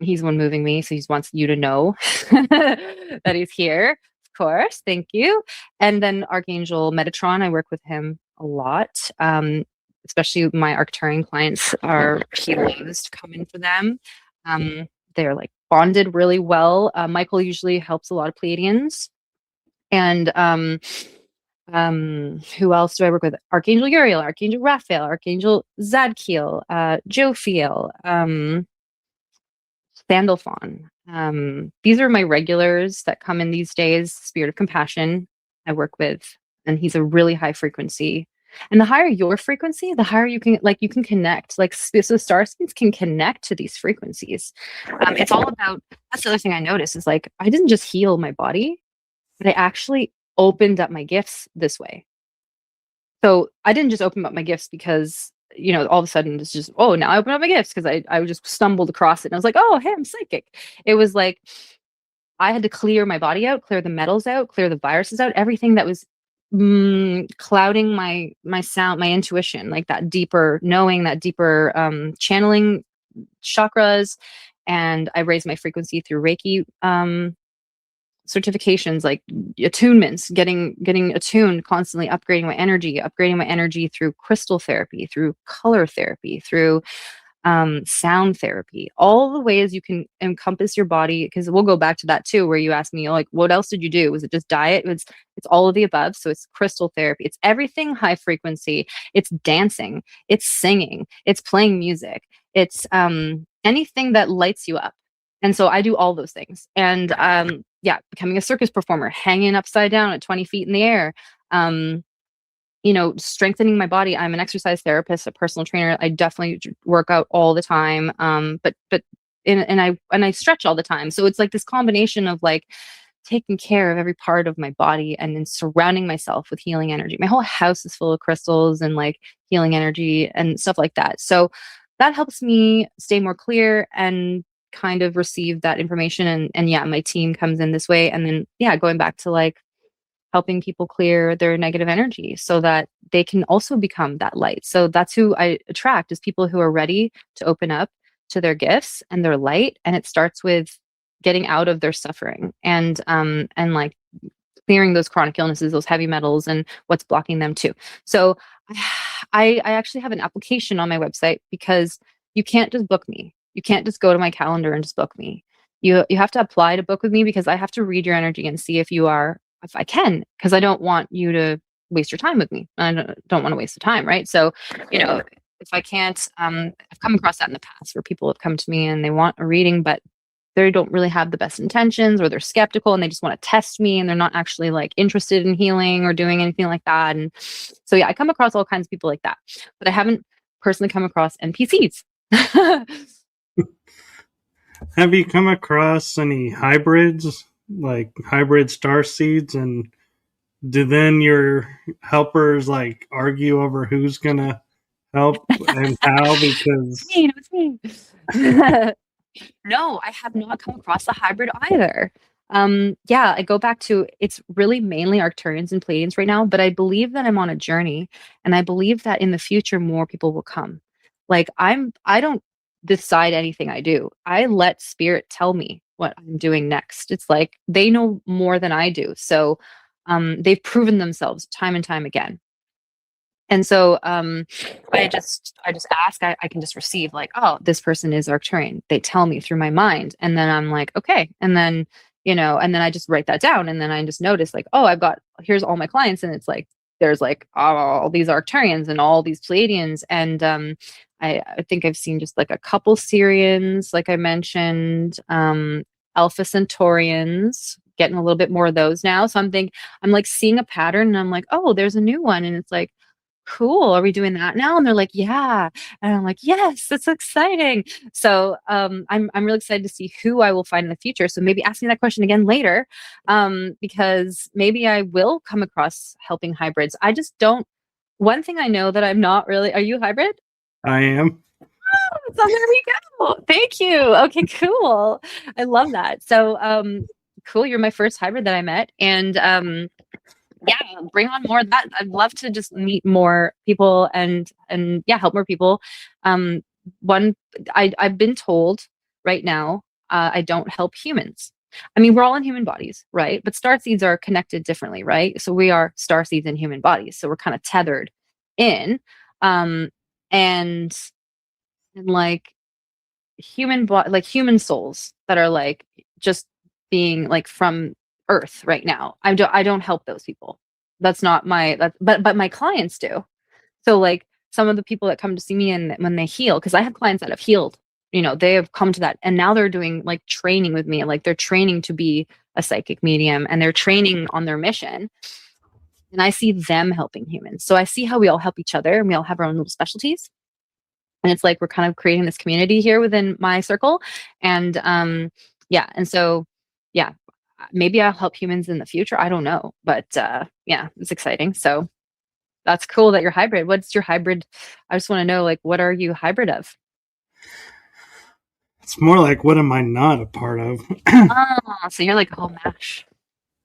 Speaker 2: He's the one moving me, so he wants you to know that he's here. Of course, thank you. And then Archangel Metatron, I work with him a lot. Especially my Arcturian clients he loves to come in for them. They're like bonded really well. Michael usually helps a lot of Pleiadians. And who else do I work with? Archangel Uriel, Archangel Raphael, Archangel Zadkiel, Jophiel, Sandalphon. These are my regulars that come in these days. Spirit of Compassion, I work with, and he's a really high frequency. And the higher your frequency, the higher you can connect. Like, so star seeds can connect to these frequencies. It's all about. That's the other thing I noticed is like I didn't just heal my body, but I actually opened up my gifts this way. So I didn't just open up my gifts because, all of a sudden it's just, oh, now I open up my gifts because I just stumbled across it and I was like, oh, hey, I'm psychic. It was like I had to clear my body out, clear the metals out, clear the viruses out, everything that was clouding my sound, my intuition, like that deeper knowing, that deeper channeling chakras. And I raised my frequency through Reiki certifications, like attunements, getting attuned, constantly upgrading my energy through crystal therapy, through color therapy, through sound therapy, all the ways you can encompass your body. Because we'll go back to that too, where you asked me like, what else did you do? Was it just diet? It's all of the above. So it's crystal therapy, it's everything high frequency, it's dancing, it's singing, it's playing music, it's anything that lights you up. And so I do all those things. And becoming a circus performer, hanging upside down at 20 feet in the air, strengthening my body. I'm an exercise therapist, a personal trainer. I definitely work out all the time. And I stretch all the time. So it's like this combination of like taking care of every part of my body and then surrounding myself with healing energy. My whole house is full of crystals and like healing energy and stuff like that. So that helps me stay more clear and kind of receive that information. And my team comes in this way. And then, going back to like helping people clear their negative energy so that they can also become that light. So that's who I attract, is people who are ready to open up to their gifts and their light. And it starts with getting out of their suffering and like clearing those chronic illnesses, those heavy metals, and what's blocking them too. So I actually have an application on my website, because you can't just book me. You can't just go to my calendar and just book me. You have to apply to book with me, because I have to read your energy and see if I can, because I don't want you to waste your time with me. I don't want to waste the time, right? So, if I can't, I've come across that in the past where people have come to me and they want a reading, but they don't really have the best intentions, or they're skeptical and they just want to test me and they're not actually like interested in healing or doing anything like that. And so, I come across all kinds of people like that, but I haven't personally come across NPCs.
Speaker 1: Have you come across any hybrids, like hybrid star seeds, and do then your helpers like argue over who's gonna help and how? Because
Speaker 2: it's me. No, I have not come across a hybrid either. Yeah, I go back to it's really mainly Arcturians and Pleiadians right now, but I believe that I'm on a journey, and I believe that in the future more people will come. Like I don't decide anything I do. I let spirit tell me what I'm doing next. It's like they know more than I do. So they've proven themselves time and time again. And so I just ask, I can just receive like, oh, this person is Arcturian. They tell me through my mind. And then I'm like, okay. And then, and then I just write that down. And then I just notice like, oh, here's all my clients. And it's like, there's like all these Arcturians and all these Pleiadians. And I think I've seen just like a couple Syrians, like I mentioned, Alpha Centaurians, getting a little bit more of those now. So I'm like seeing a pattern and I'm like, oh, there's a new one. And it's like, cool, are we doing that now? And they're like, yeah. And I'm like, yes, that's exciting. So I'm really excited to see who I will find in the future. So maybe ask me that question again later, because maybe I will come across helping hybrids. I just don't. One thing I know that I'm not really. Are you a hybrid?
Speaker 1: I am.
Speaker 2: So there we go. Thank you. Okay, cool. I love that. So cool. You're my first hybrid that I met, and yeah, bring on more of that. I'd love to just meet more people and yeah, help more people. Um, one, I've been told right now, I don't help humans. I mean, we're all in human bodies, right? But star seeds are connected differently, right? So we are star seeds in human bodies, so we're kind of tethered in, um, and like like human souls that are like just being like from earth right now. I don't help those people. That's not my that but my clients do. So like some of the people that come to see me and when they heal, because I have clients that have healed, they have come to that and now they're doing like training with me, like they're training to be a psychic medium and they're training on their mission. And I see them helping humans. So I see how we all help each other and we all have our own little specialties, and it's like we're kind of creating this community here within my circle. And yeah, and so yeah, maybe I'll help humans in the future, I don't know, but yeah, it's exciting. So that's cool that you're hybrid. What's your hybrid? I just want to know, like, what are you hybrid of?
Speaker 1: It's more like, what am I not a part of?
Speaker 2: Oh, so you're like a whole mash.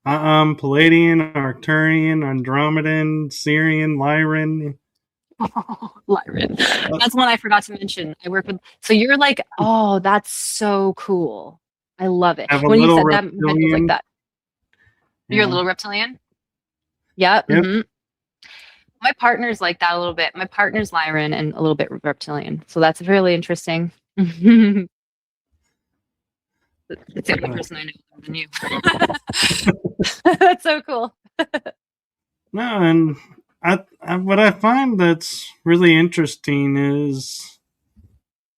Speaker 1: Palladian, Arcturian, Andromedan, Syrian, Lyran.
Speaker 2: Lyran. That's one I forgot to mention. I work with, so you're like, oh, that's so cool. I love it.
Speaker 1: I have a
Speaker 2: When you
Speaker 1: little
Speaker 2: said that, my was like
Speaker 1: reptilian.
Speaker 2: that. You're a
Speaker 1: Yeah.
Speaker 2: little reptilian? Yeah.
Speaker 1: Yep.
Speaker 2: My partner's like that a little bit. My partner's Lyran and a little bit reptilian. So that's really interesting. It's the only person I know other than you. That's so cool.
Speaker 1: No, and what I find that's really interesting is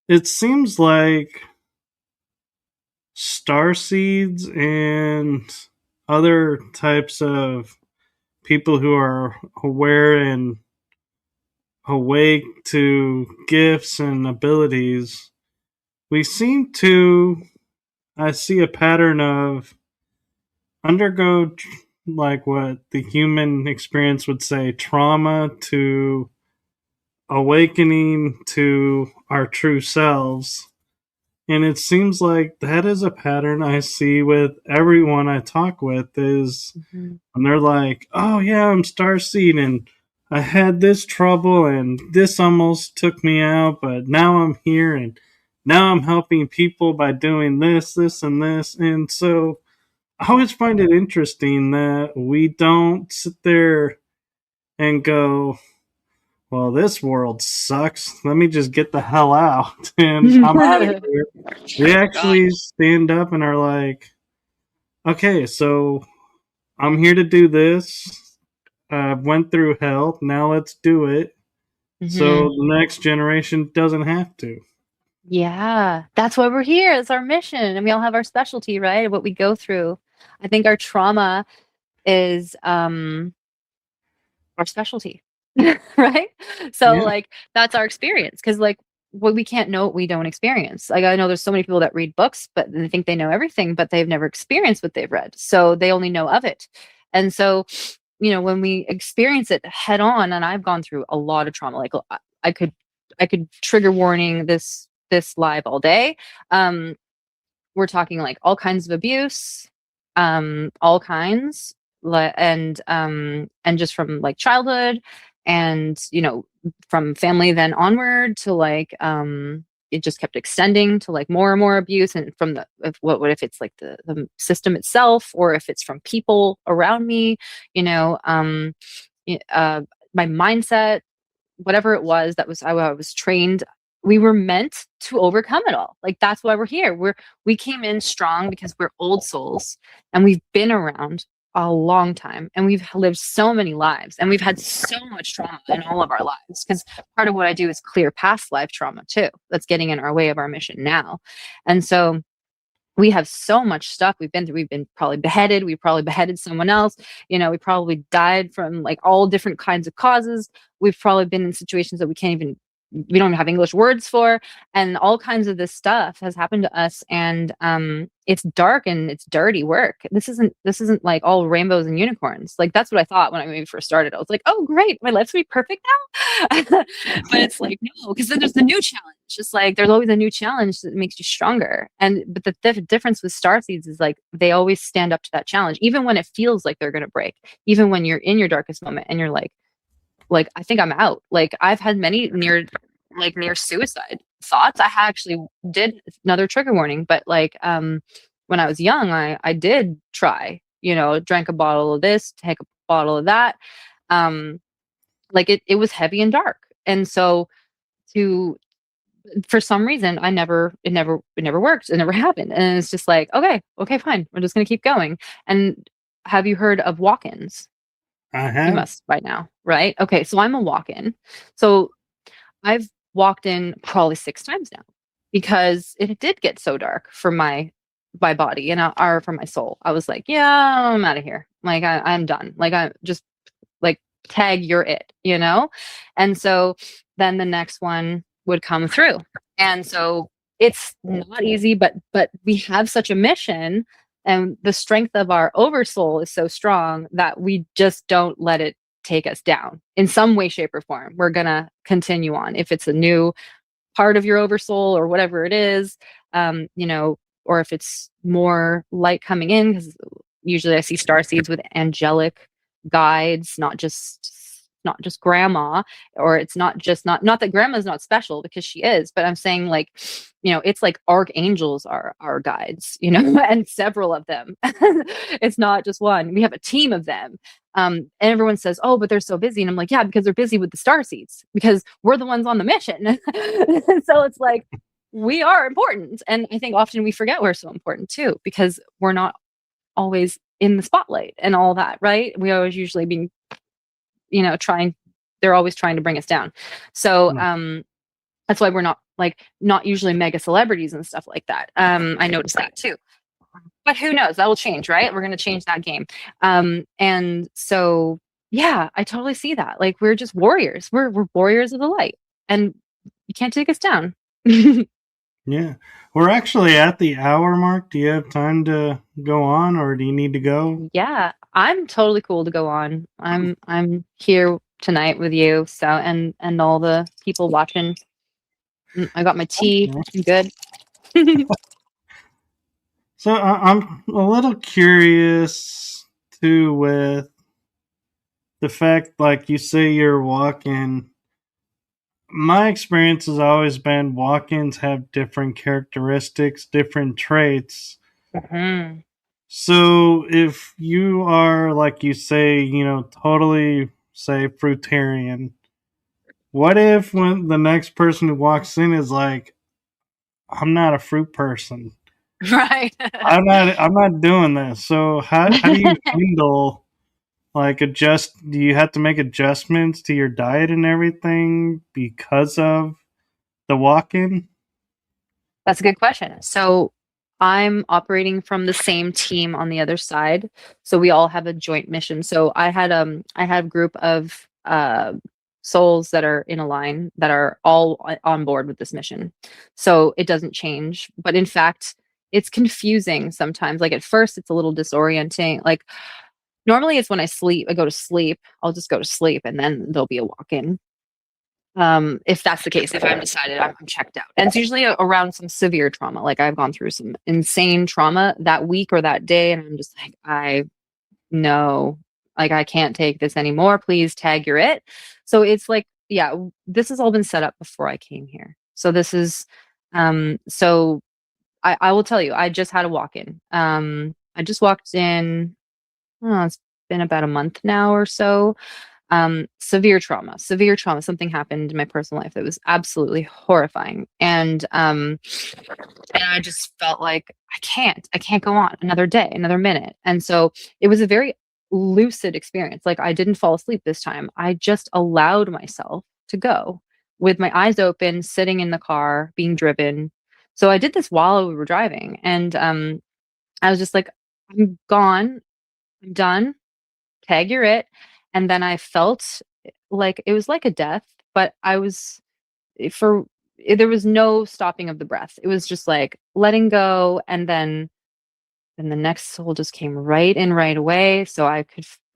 Speaker 1: it seems like star seeds and other types of people who are aware and awake to gifts and abilities, we seem to, I see a pattern of undergo like what the human experience would say trauma to awakening to our true selves. And it seems like that is a pattern I see with everyone I talk with is
Speaker 2: Mhm.
Speaker 1: when they're like, oh yeah, I'm starseed and I had this trouble and this almost took me out, but now I'm here and now I'm helping people by doing this, this, and this. And so I always find it interesting that we don't sit there and go, well, this world sucks. Let me just get the hell out and I'm out of here. We
Speaker 2: God.
Speaker 1: actually stand up and are like, okay, so I'm here to do this. I went through hell. Now let's do it. So
Speaker 2: Mhm.
Speaker 1: the next generation doesn't have to.
Speaker 2: Yeah, that's why we're here. It's our mission, and we all have our specialty, right? What we go through. I think our trauma is our specialty, right? So
Speaker 1: Yeah.
Speaker 2: like that's our experience because like what we can't know what we don't experience. Like I know there's so many people that read books, but they think they know everything, but they've never experienced what they've read, so they only know of it. And so, when we experience it head on, and I've gone through a lot of trauma. Like I could, I could trigger warning this live all day. Um, we're talking like all kinds of abuse, all kinds, and just from like childhood, and from family then onward to like it just kept extending to like more and more abuse, and from the what if it's like the system itself, or if it's from people around me, you know um y- uh my mindset, whatever it was, that was how I was trained. We were meant to overcome it all. Like that's why we're here. We came in strong because we're old souls, and we've been around a long time, and we've lived so many lives, and we've had so much trauma in all of our lives, because part of what I do is clear past life trauma too, that's getting in our way of our mission now. And so we have so much stuff we've been through. We've been probably beheaded. We probably beheaded someone else. We probably died from like all different kinds of causes. We've probably been in situations that we don't have English words for, and all kinds of this stuff has happened to us. And it's dark and it's dirty work. This isn't like all rainbows and unicorns. Like that's what I thought when I maybe first started. I was like, oh great, my life's gonna be perfect now. But it's like no, because then there's the new challenge. Just like there's always a new challenge that makes you stronger. And but the difference with star seeds is like they always stand up to that challenge, even when it feels like they're gonna break, even when you're in your darkest moment and you're like I think I'm out. Like I've had many near suicide thoughts. I actually did, another trigger warning, but like when I was young, I did try, drank a bottle of this, take a bottle of that. Like it was heavy and dark. And so to for some reason it never worked. It never happened. And it's just like, okay, fine. We're just gonna keep going. And have you heard of walk-ins?
Speaker 1: I
Speaker 2: You
Speaker 1: have.
Speaker 2: must by now, right? Okay, so I'm a walk-in. So I've walked in probably 6 times now, because it did get so dark for my body, or for my soul. I was like, yeah, I'm out of here. Like I'm done. Like I just like tag, you're it. And so then the next one would come through. And so it's not easy, but we have such a mission, and the strength of our oversoul is so strong that we just don't let it take us down in some way, shape, or form. We're gonna continue on. If it's a new part of your oversoul or whatever it is, or if it's more light coming in, because usually I see star seeds with angelic guides, not just grandma, or it's not that grandma's not special, because she is, but I'm saying like, it's like archangels are our guides, and several of them. It's not just one. We have a team of them. And everyone says, oh, but they're so busy. And I'm like, yeah, because they're busy with the star seeds, because we're the ones on the mission. So it's like, we are important. And I think often we forget we're so important too, because we're not always in the spotlight and all that, right? We always usually being, trying, they're always trying to bring us down. So that's why we're not usually mega celebrities and stuff like that. I noticed that too. But who knows? That will change, right? We're going to change that game. And so, yeah, I totally see that. Like we're just warriors. We're warriors of the light, and you can't take us down.
Speaker 1: Yeah. We're actually at the hour mark. Do you have time to go on, or do you need to go?
Speaker 2: Yeah, I'm totally cool to go on. I'm here tonight with you, so and all the people watching. I got my tea.
Speaker 1: Okay.
Speaker 2: I'm good.
Speaker 1: So I'm a little curious too with the fact, like you say, you're walking. My experience has always been walk-ins have different characteristics, different traits.
Speaker 2: Mhm.
Speaker 1: So if you are, like you say, totally say fruitarian, what if when the next person who walks in is like, I'm not a fruit person.
Speaker 2: Right.
Speaker 1: I'm not doing this. So how do you handle like do you have to make adjustments to your diet and everything because of the walk-in?
Speaker 2: That's a good question. So I'm operating from the same team on the other side. So we all have a joint mission. So I had a group of souls that are in a line that are all on board with this mission. So it doesn't change. But in fact, it's confusing sometimes. Like at first it's a little disorienting. Like normally it's when I go to sleep, I'll just go to sleep and then there'll be a walk-in. If that's the case, if I'm decided I'm checked out. And it's usually around some severe trauma. Like I've gone through some insane trauma that week or that day, and I'm just like, I know, like I can't take this anymore. Please tag you're it. So it's like, yeah, this has all been set up before I came here. So this is, so I will tell you, I just had a walk in. I just walked in, oh, it's been about a month now or so. Severe trauma, something happened in my personal life that was absolutely horrifying. And I just felt like I can't go on another day, another minute. And so it was a very lucid experience. Like I didn't fall asleep this time. I just allowed myself to go with my eyes open, sitting in the car, being driven. So I did this while we were driving, and I was just like, I'm gone, I'm done, tag you're it. And then I felt like it was like a death, but I was for there was no stopping of the breath. It was just like letting go, and then the next soul just came right in right away. So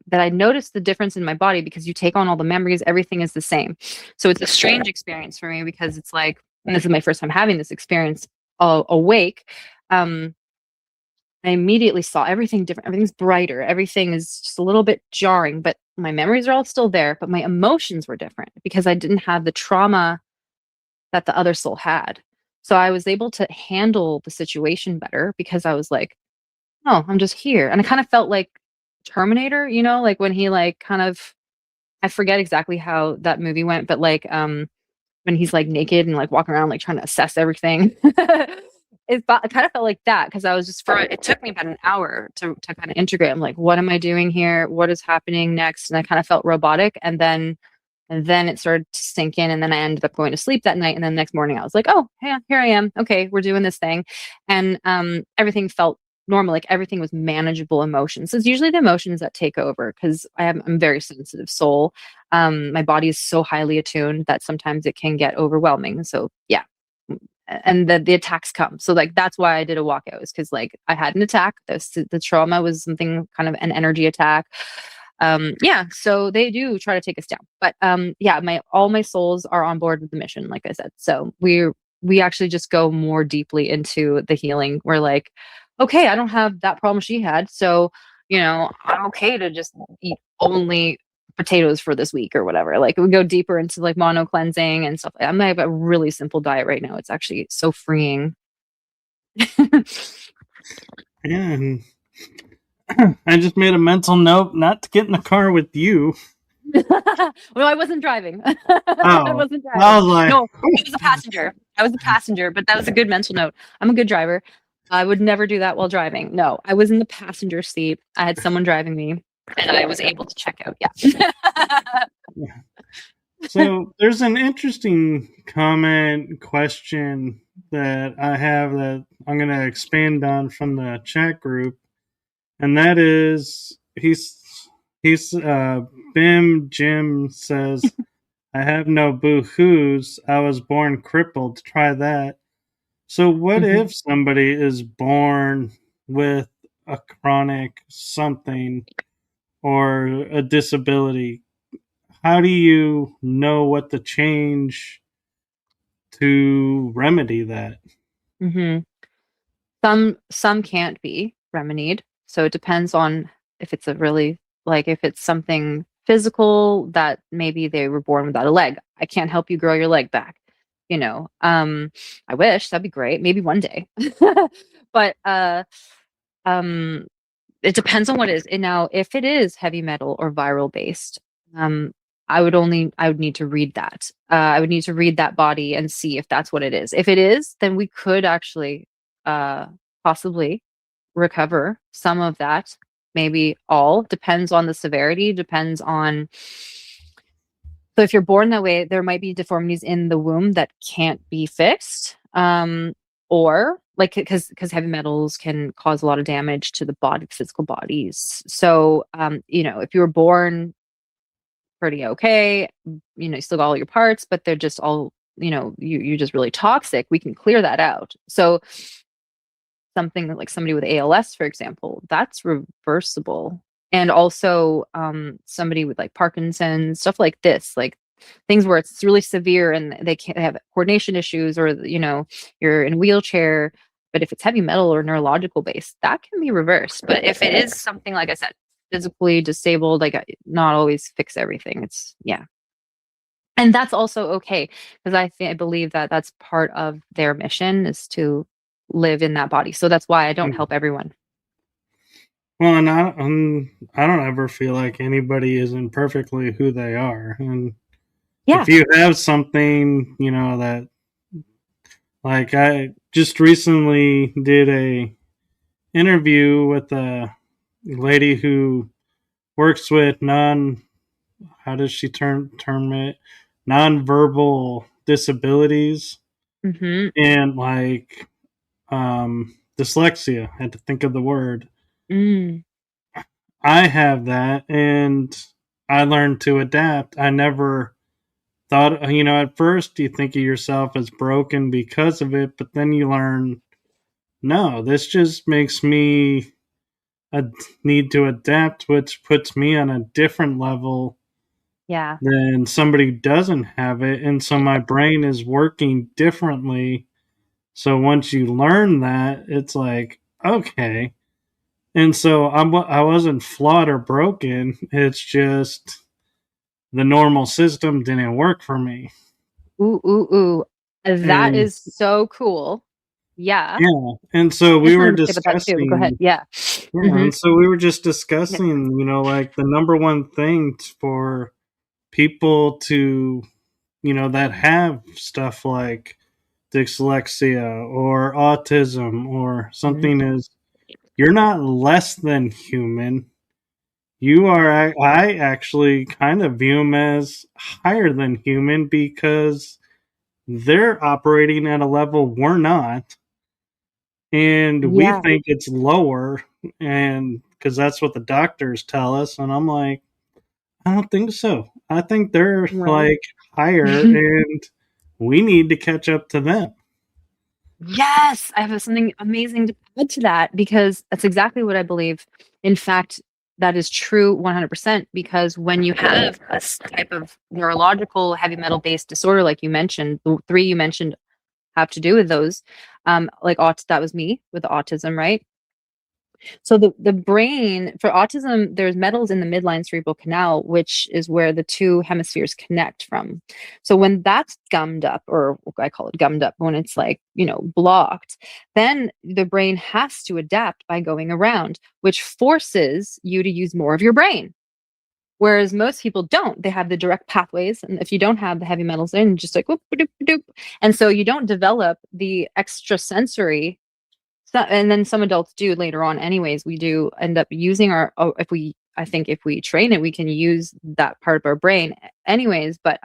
Speaker 2: that I noticed the difference in my body because you take on all the memories, everything is the same. So it's a strange experience for me because it's like, and this is my first time having this experience awake. I immediately saw everything different. Everything's brighter. Everything is just a little bit jarring, but my memories are all still there. But my emotions were different because I didn't have the trauma that the other soul had. So I was able to handle the situation better because I was like, oh, I'm just here. And I kind of felt like Terminator, like when he like kind of, I forget exactly how that movie went, but like when he's like naked and like walking around like trying to assess everything. It kind of felt like that because I was just it took me about an hour to kind of integrate. I'm like, what am I doing here? What is happening next? And I kind of felt robotic. And then it started to sink in, and then I ended up going to sleep that night. And then the next morning I was like, oh, yeah, here I am. Okay, we're doing this thing. And everything felt normal, like everything was manageable emotions. So it's usually the emotions that take over because I'm a very sensitive soul. My body is so highly attuned that sometimes it can get overwhelming. So yeah. And the attacks come. So like that's why I did a walkout, is because like I had an attack. The trauma was something kind of an energy attack. Yeah, so they do try to take us down, but yeah, all my souls are on board with the mission, like I said. So we actually just go more deeply into the healing. We're like, okay, I don't have that problem she had, so I'm okay to just eat only potatoes for this week or whatever. Like we go deeper into like mono cleansing and stuff. I'm have a really simple diet right now. It's actually so freeing.
Speaker 1: Yeah, and I just made a mental note not to get in the car with you.
Speaker 2: No, I wasn't driving. I
Speaker 1: Oh,
Speaker 2: wasn't
Speaker 1: I
Speaker 2: driving.
Speaker 1: was like,
Speaker 2: No, I was a passenger. I was a passenger, but that was a good mental note. I'm a good driver. I would never do that while driving. No, I was in the passenger seat. I had someone driving me, and I was able to check out. Yeah.
Speaker 1: so there's an interesting question that I have that I'm going to expand on from the chat group, and that is he's Bim Jim says, I have no boo-hoos. I was born crippled. Try that. So what
Speaker 2: Mhm.
Speaker 1: if somebody is born with a chronic something or a disability? How do you know what to change to remedy that?
Speaker 2: Mhm. Some can't be remedied. So it depends on if it's a really like if it's something physical that maybe they were born without a leg. I can't help you grow your leg back. I wish that'd be great. Maybe one day. But um it depends on what it is. And now if it is heavy metal or viral based, um I would need to read that. I would need to read that body and see if that's what it is. If it is, then we could actually uh possibly recover some of that, maybe all. Depends on the severity, depends on. So if you're born that way, there might be deformities in the womb that can't be fixed. Or like because heavy metals can cause a lot of damage to the body, physical bodies. So if you were born pretty okay, you still got all your parts, but they're just all, you're just really toxic, we can clear that out. So something like somebody with ALS, for example, that's reversible. And also somebody with like Parkinson's, stuff like this, like things where it's really severe and they can't have coordination issues, or you're in a wheelchair. But if it's heavy metal or neurological based, that can be reversed. But if it is something, like I said, physically disabled, like, not always fix everything. It's, yeah. And that's also okay, because I believe that that's part of their mission, is to live in that body. So that's why I don't help everyone.
Speaker 1: Well, and I don't ever feel like anybody isn't perfectly who they are. And
Speaker 2: Yeah.
Speaker 1: if you have something, that, like, I just recently did a interview with a lady who works with how does she term it, nonverbal disabilities,
Speaker 2: Mm-hmm.
Speaker 1: and like dyslexia. I had to think of the word.
Speaker 2: Mm.
Speaker 1: I have that, and I learned to adapt. I never thought, at first you think of yourself as broken because of it, but then you learn, no, this just makes me need to adapt, which puts me on a different level
Speaker 2: Yeah.
Speaker 1: than somebody who doesn't have it. And so my brain is working differently. So once you learn that, it's like, okay. And so I wasn't flawed or broken. It's just the normal system didn't work for me.
Speaker 2: Ooh, ooh, ooh. That
Speaker 1: And
Speaker 2: is so cool. Yeah.
Speaker 1: yeah, and so
Speaker 2: I
Speaker 1: we
Speaker 2: just
Speaker 1: were
Speaker 2: wanted to say about that too, but go ahead.
Speaker 1: discussing,
Speaker 2: Yeah.
Speaker 1: yeah,
Speaker 2: Mm-hmm.
Speaker 1: and so we were just
Speaker 2: Yeah.
Speaker 1: discussing, like the number one thing for people to, that have stuff like dyslexia or autism or
Speaker 2: Mhm.
Speaker 1: something is, you're not less than human. You are, I actually kind of view them as higher than human because they're operating at a level we're not, and we
Speaker 2: Yeah.
Speaker 1: think it's lower, and because that's what the doctors tell us. And I'm like, I don't think so. I think they're
Speaker 2: Right.
Speaker 1: like higher, and we need to catch up to them.
Speaker 2: Yes, I have something amazing to add to that, because that's exactly what I believe. In fact, that is true 100%, because when you have type of neurological heavy metal based disorder, like you mentioned, the three you mentioned have to do with those. Like that was me with autism, right? So the brain for autism, there's metals in the midline cerebral canal, which is where the two hemispheres connect from. So when that's gummed up, or I call it gummed up, when it's like, blocked, then the brain has to adapt by going around, which forces you to use more of your brain. Whereas most people don't. They have the direct pathways. And if you don't have the heavy metals in, just like whoop, doop, doop. And so you don't develop the extrasensory. So, and then some adults do later on. Anyways, we do end up using I think if we train it, we can use that part of our brain anyways. But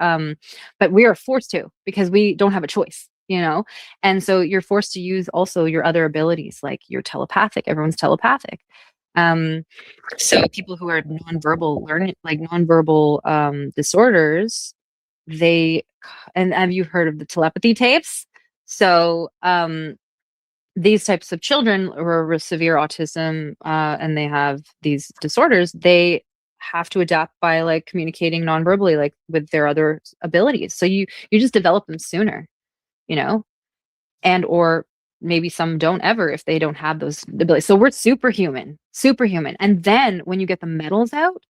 Speaker 2: we are forced to, because we don't have a choice. And so you're forced to use also your other abilities, like you're telepathic. Everyone's telepathic. Um, so people who are nonverbal learning, like nonverbal disorders, they, and have you heard of the telepathy tapes? So these types of children who are with severe autism, and they have these disorders, they have to adapt by like communicating nonverbally, like with their other abilities. So you just develop them sooner, you know, and or maybe some don't ever if they don't have those abilities. So we're superhuman, superhuman. And then when you get the metals out,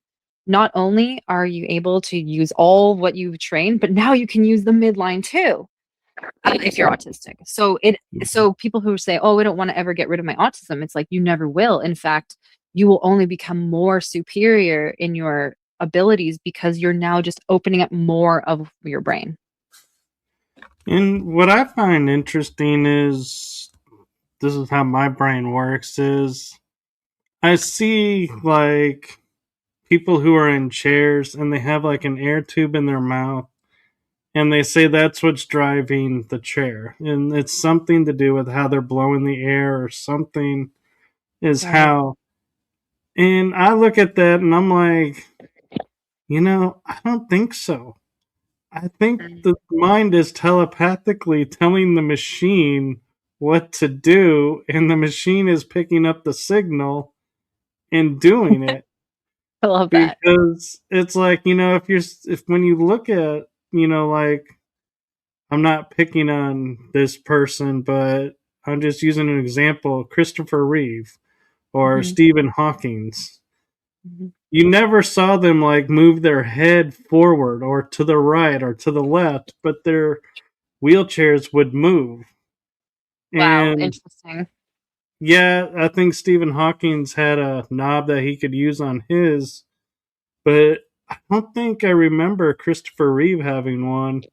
Speaker 2: not only are you able to use all what you've trained, but now you can use the midline too, if you're autistic. So people who say, "Oh, we don't want to ever get rid of my autism," it's like you never will. In fact, you will only become more superior in your abilities, because you're now just opening up more of your brain.
Speaker 1: And what I find interesting is, this is how my brain works, is I see like people who are in chairs and they have like an air tube in their mouth, and they say that's what's driving the chair, and it's something to do with how they're blowing the air or something is
Speaker 2: Right.
Speaker 1: how. And I look at that and I'm like, I don't think so. I think
Speaker 2: Mm.
Speaker 1: the mind is telepathically telling the machine what to do, and the machine is picking up the signal and doing it.
Speaker 2: I love that.
Speaker 1: Because it's like, if when you look at like I'm not picking on this person, but I'm just using an example. Christopher Reeve or
Speaker 2: Mhm.
Speaker 1: Stephen Hawking's.
Speaker 2: Mhm.
Speaker 1: You never saw them like move their head forward or to the right or to the left, but their wheelchairs would move.
Speaker 2: Wow,
Speaker 1: And
Speaker 2: interesting.
Speaker 1: yeah, I think Stephen Hawking's had a knob that he could use on his, but I don't think I remember Christopher Reeve having one.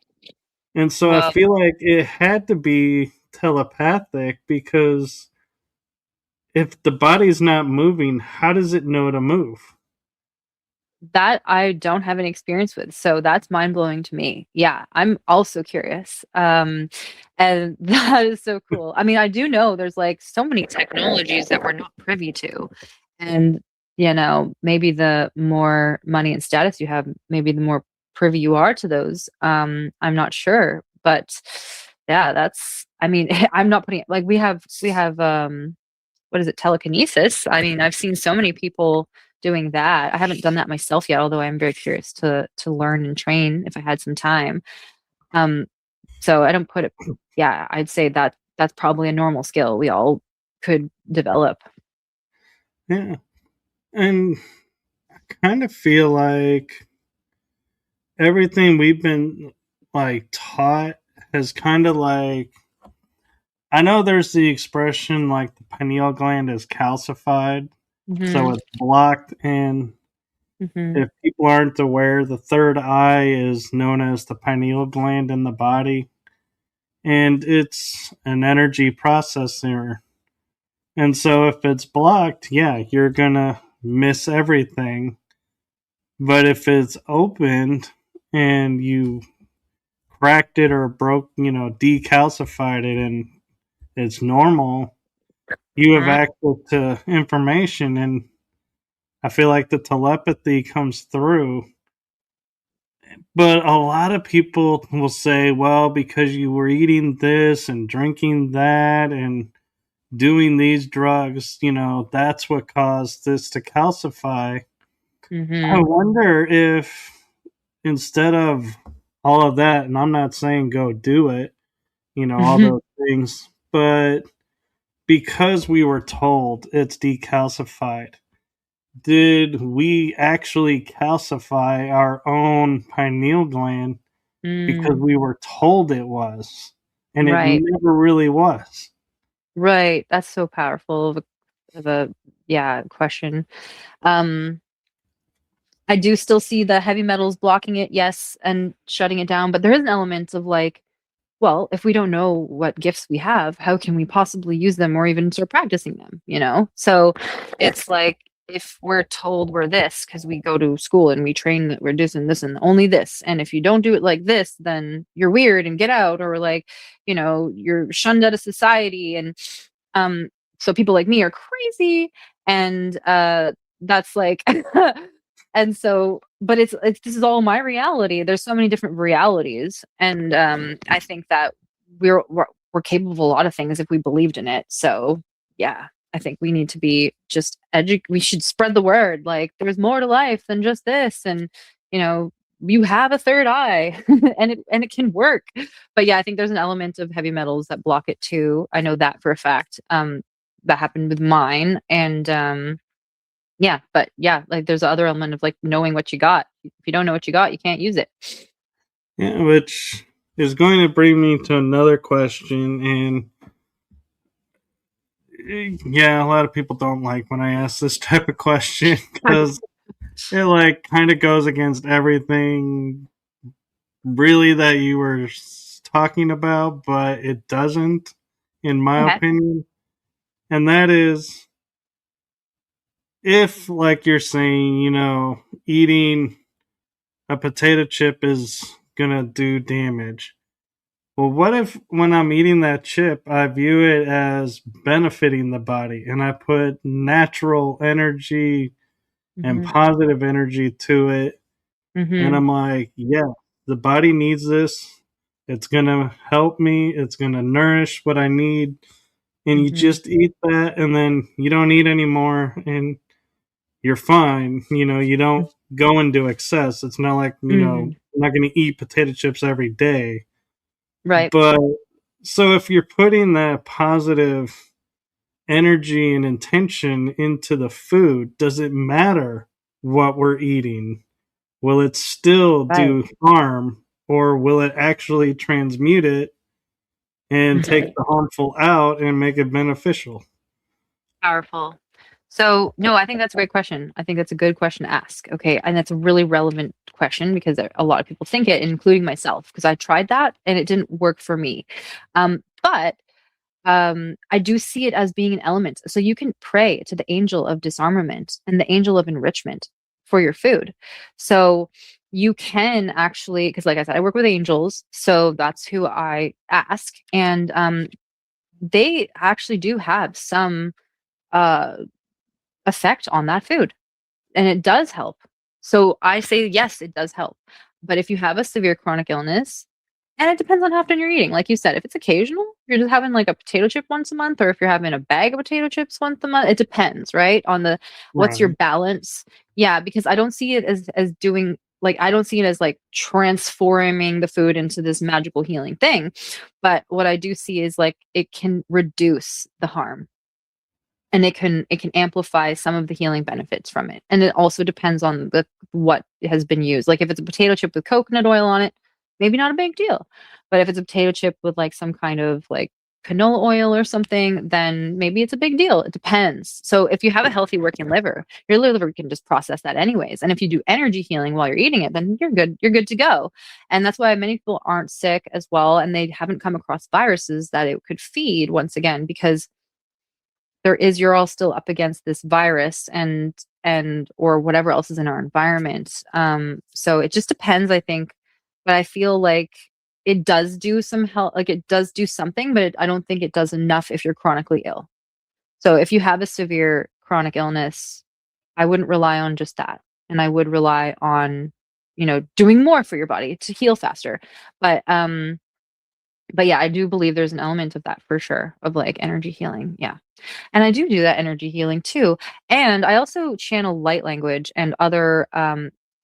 Speaker 1: And so I
Speaker 2: Whoa.
Speaker 1: feel like it had to be telepathic because if the body's not moving, how does it know to move?
Speaker 2: That I don't have any experience with, so that's mind-blowing to me. Yeah, I'm also curious. And that is so cool. I mean, I do know there's, like, so many technologies that we're not privy to, and, maybe the more money and status you have, maybe the more privy you are to those. I'm not sure, but yeah, that's I mean, I'm not putting it like, we have, what is it, telekinesis. I mean, I've seen so many people doing that. I haven't done that myself yet, although I'm very curious to learn and train if I had some time. Um, so I don't put it yeah, I'd say that that's probably a normal skill we all could develop.
Speaker 1: Yeah. And I kind of feel like everything we've been like taught has kind of like I know there's the expression like the pineal gland is calcified, so
Speaker 2: Mhm,
Speaker 1: it's blocked. And
Speaker 2: mhm,
Speaker 1: if people aren't aware, the third eye is known as the pineal gland in the body, and it's an energy processor. And so if it's blocked, yeah, you're gonna miss everything. But if it's opened and you cracked it or broke, decalcified it and it's normal, you have
Speaker 2: mhm,
Speaker 1: access to information. And I feel like the telepathy comes through. But a lot of people will say, well, because you were eating this and drinking that and doing these drugs, that's what caused this to calcify. I
Speaker 2: mhm,
Speaker 1: wonder if instead of all of that, and I'm not saying go do it, all
Speaker 2: mhm,
Speaker 1: those things, but because we were told it's decalcified, did we actually calcify our own pineal gland because
Speaker 2: mm,
Speaker 1: we were told it was, and it
Speaker 2: right,
Speaker 1: never really was?
Speaker 2: right, that's so powerful of a yeah, question. Um I do still see the heavy metals blocking it, yes, and shutting it down, but there is an element of like, well, if we don't know what gifts we have, how can we possibly use them or even start practicing them, you know? So it's like if we're told we're this because we go to school and we train that we're this and this and only this, and if you don't do it like this, then you're weird and get out, or like, you're shunned out of society, and um, so people like me are crazy, and that's like and so but it's this is all my reality. There's so many different realities, and I think that we're capable of a lot of things if we believed in it. So yeah, I think we need to be just we should spread the word, like there's more to life than just this, and you know you have a third eye and it can work. But yeah, I think there's an element of heavy metals that block it too. I know that for a fact. That happened with mine, and yeah, but yeah, like there's the other element of like knowing what you got. If you don't know what you got, you can't use it.
Speaker 1: Yeah, which is going to bring me to another question. And yeah, a lot of people don't like when I ask this type of question because it like kind of goes against everything really that you were talking about, but it doesn't, in my
Speaker 2: Okay.
Speaker 1: opinion. And that is if, like you're saying, eating a potato chip is gonna do damage. Well, what if when I'm eating that chip, I view it as benefiting the body and I put natural energy and
Speaker 2: Mhm.
Speaker 1: positive energy to it? And
Speaker 2: Mhm.
Speaker 1: I'm like, yeah, the body needs this. It's going to help me, it's going to nourish what I need. And you
Speaker 2: Mhm.
Speaker 1: just eat that and then you don't eat anymore and you're fine. You don't go into excess. It's not like,
Speaker 2: Mm,
Speaker 1: I'm not going to eat potato chips every day.
Speaker 2: right.
Speaker 1: But so if you're putting that positive energy and intention into the food, does it matter what we're eating? Will it still
Speaker 2: Right.
Speaker 1: do harm, or will it actually transmute it and take
Speaker 2: Mhm.
Speaker 1: the harmful out and make it beneficial?
Speaker 2: Powerful. So, no, I think that's a great question. I think that's a good question to ask. Okay. And that's a really relevant question because a lot of people think it, including myself, because I tried that and it didn't work for me. But I do see it as being an element. So you can pray to the angel of disarmament and the angel of enrichment for your food. So you can actually, because like I said, I work with angels. So that's who I ask. And they actually do have some uh, effect on that food. And it does help. So I say, yes, it does help. But if you have a severe chronic illness, and it depends on how often you're eating. Like you said, if it's occasional, you're just having like a potato chip once a month, or if you're having a bag of potato chips once a month, it depends, right? On the what's your
Speaker 1: Right.
Speaker 2: balance. Yeah, because I don't see it as doing like I don't see it as like transforming the food into this magical healing thing. But what I do see is like it can reduce the harm and it can amplify some of the healing benefits from it. And it also depends on the what has been used. Like if it's a potato chip with coconut oil on it, maybe not a big deal. But if it's a potato chip with like some kind of like canola oil or something, then maybe it's a big deal. It depends. So if you have a healthy working liver, your liver can just process that anyways. And if you do energy healing while you're eating it, then you're good. You're good to go. And that's why many people aren't sick as well, and they haven't come across viruses that it could feed once again because you're all still up against this virus and or whatever else is in our environment. So it just depends, I think. But I feel like it does do some help, like it does do something, but I don't think it does enough if you're chronically ill. So if you have a severe chronic illness, I wouldn't rely on just that. And I would rely on, doing more for your body to heal faster. But but yeah, I do believe there's an element of that for sure, of like energy healing. Yeah. And I do that energy healing too. And I also channel light language and other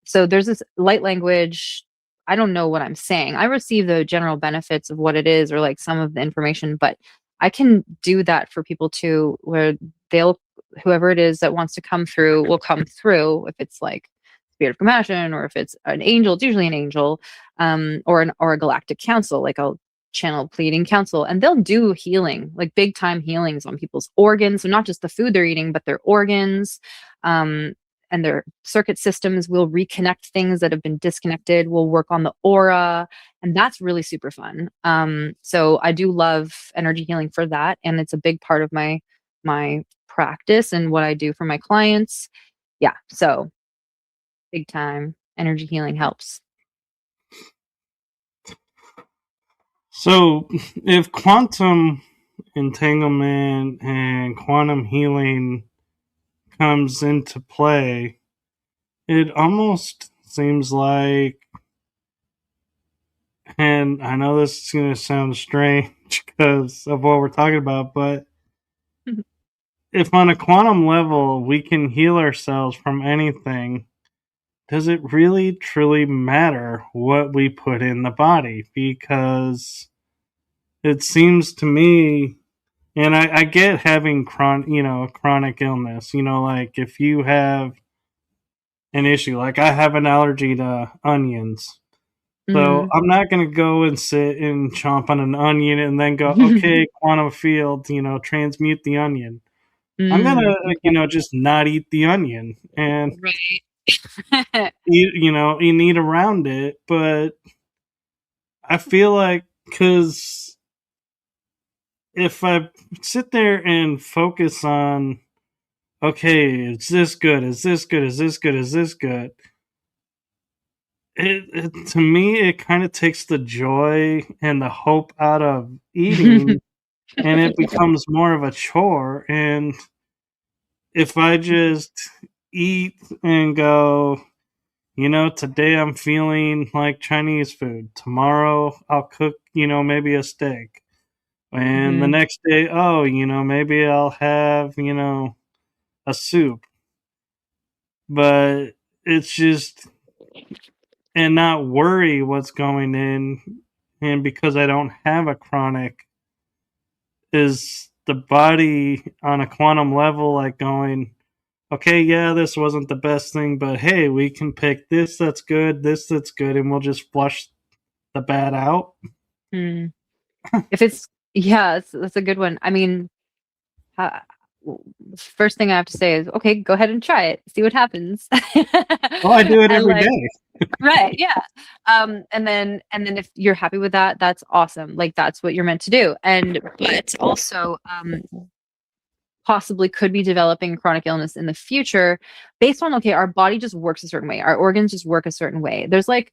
Speaker 2: so there's this light language. I don't know what I'm saying. I receive the general benefits of what it is or like some of the information, but I can do that for people too, where they'll whoever it is that wants to come through will come through if it's like spirit of compassion or if it's an angel, it's usually an angel, or a galactic council. Like I'll channel pleading council and they'll do healing, like big time healings on people's organs, so not just the food they're eating but their organs, um, and their circuit systems. Will reconnect things that have been disconnected, will work on the aura, and that's really super fun. So I do love energy healing for that, and it's a big part of my practice and what I do for my clients. Yeah, so big time energy healing helps.
Speaker 1: So if quantum entanglement and quantum healing comes into play, it almost seems like, and I know this is going to sound strange because of what we're talking about, but if on a quantum level we can heal ourselves from anything, does it really truly matter what we put in the body? Because it seems to me, and I get having chronic illness, like if you have an issue, like I have an allergy to onions. So
Speaker 2: Mm.
Speaker 1: I'm not going to go and sit and chomp on an onion and then go, okay, quantum field, transmute the onion. I'm going
Speaker 2: Mm,
Speaker 1: to,
Speaker 2: okay.
Speaker 1: just not eat the onion and
Speaker 2: Right.
Speaker 1: eat around it. But I feel like, because if I sit there and focus on, okay, is this good? Is this good? Is this good? Is this good? To me, it kind of takes the joy and the hope out of eating, and it becomes more of a chore. And if I just eat and go, today I'm feeling like Chinese food. Tomorrow I'll cook, maybe a steak. And the
Speaker 2: Mhm.
Speaker 1: next day, oh, maybe I'll have, a soup. But it's just, and not worry what's going in. And because I don't have a chronic, is the body on a quantum level like going, okay, yeah, this wasn't the best thing, but hey, we can pick this that's good, this that's good, and we'll just flush the bad out.
Speaker 2: Hmm. If it's yeah, that's a good one. I mean, uh, first thing I have to say is, okay, go ahead and try it, see what happens.
Speaker 1: Oh, I do it
Speaker 2: And
Speaker 1: every
Speaker 2: like,
Speaker 1: day.
Speaker 2: right, yeah. And then if you're happy with that, that's awesome. Like that's what you're meant to do. And but also, possibly could be developing chronic illness in the future based on, okay, our body just works a certain way, our organs just work a certain way. There's like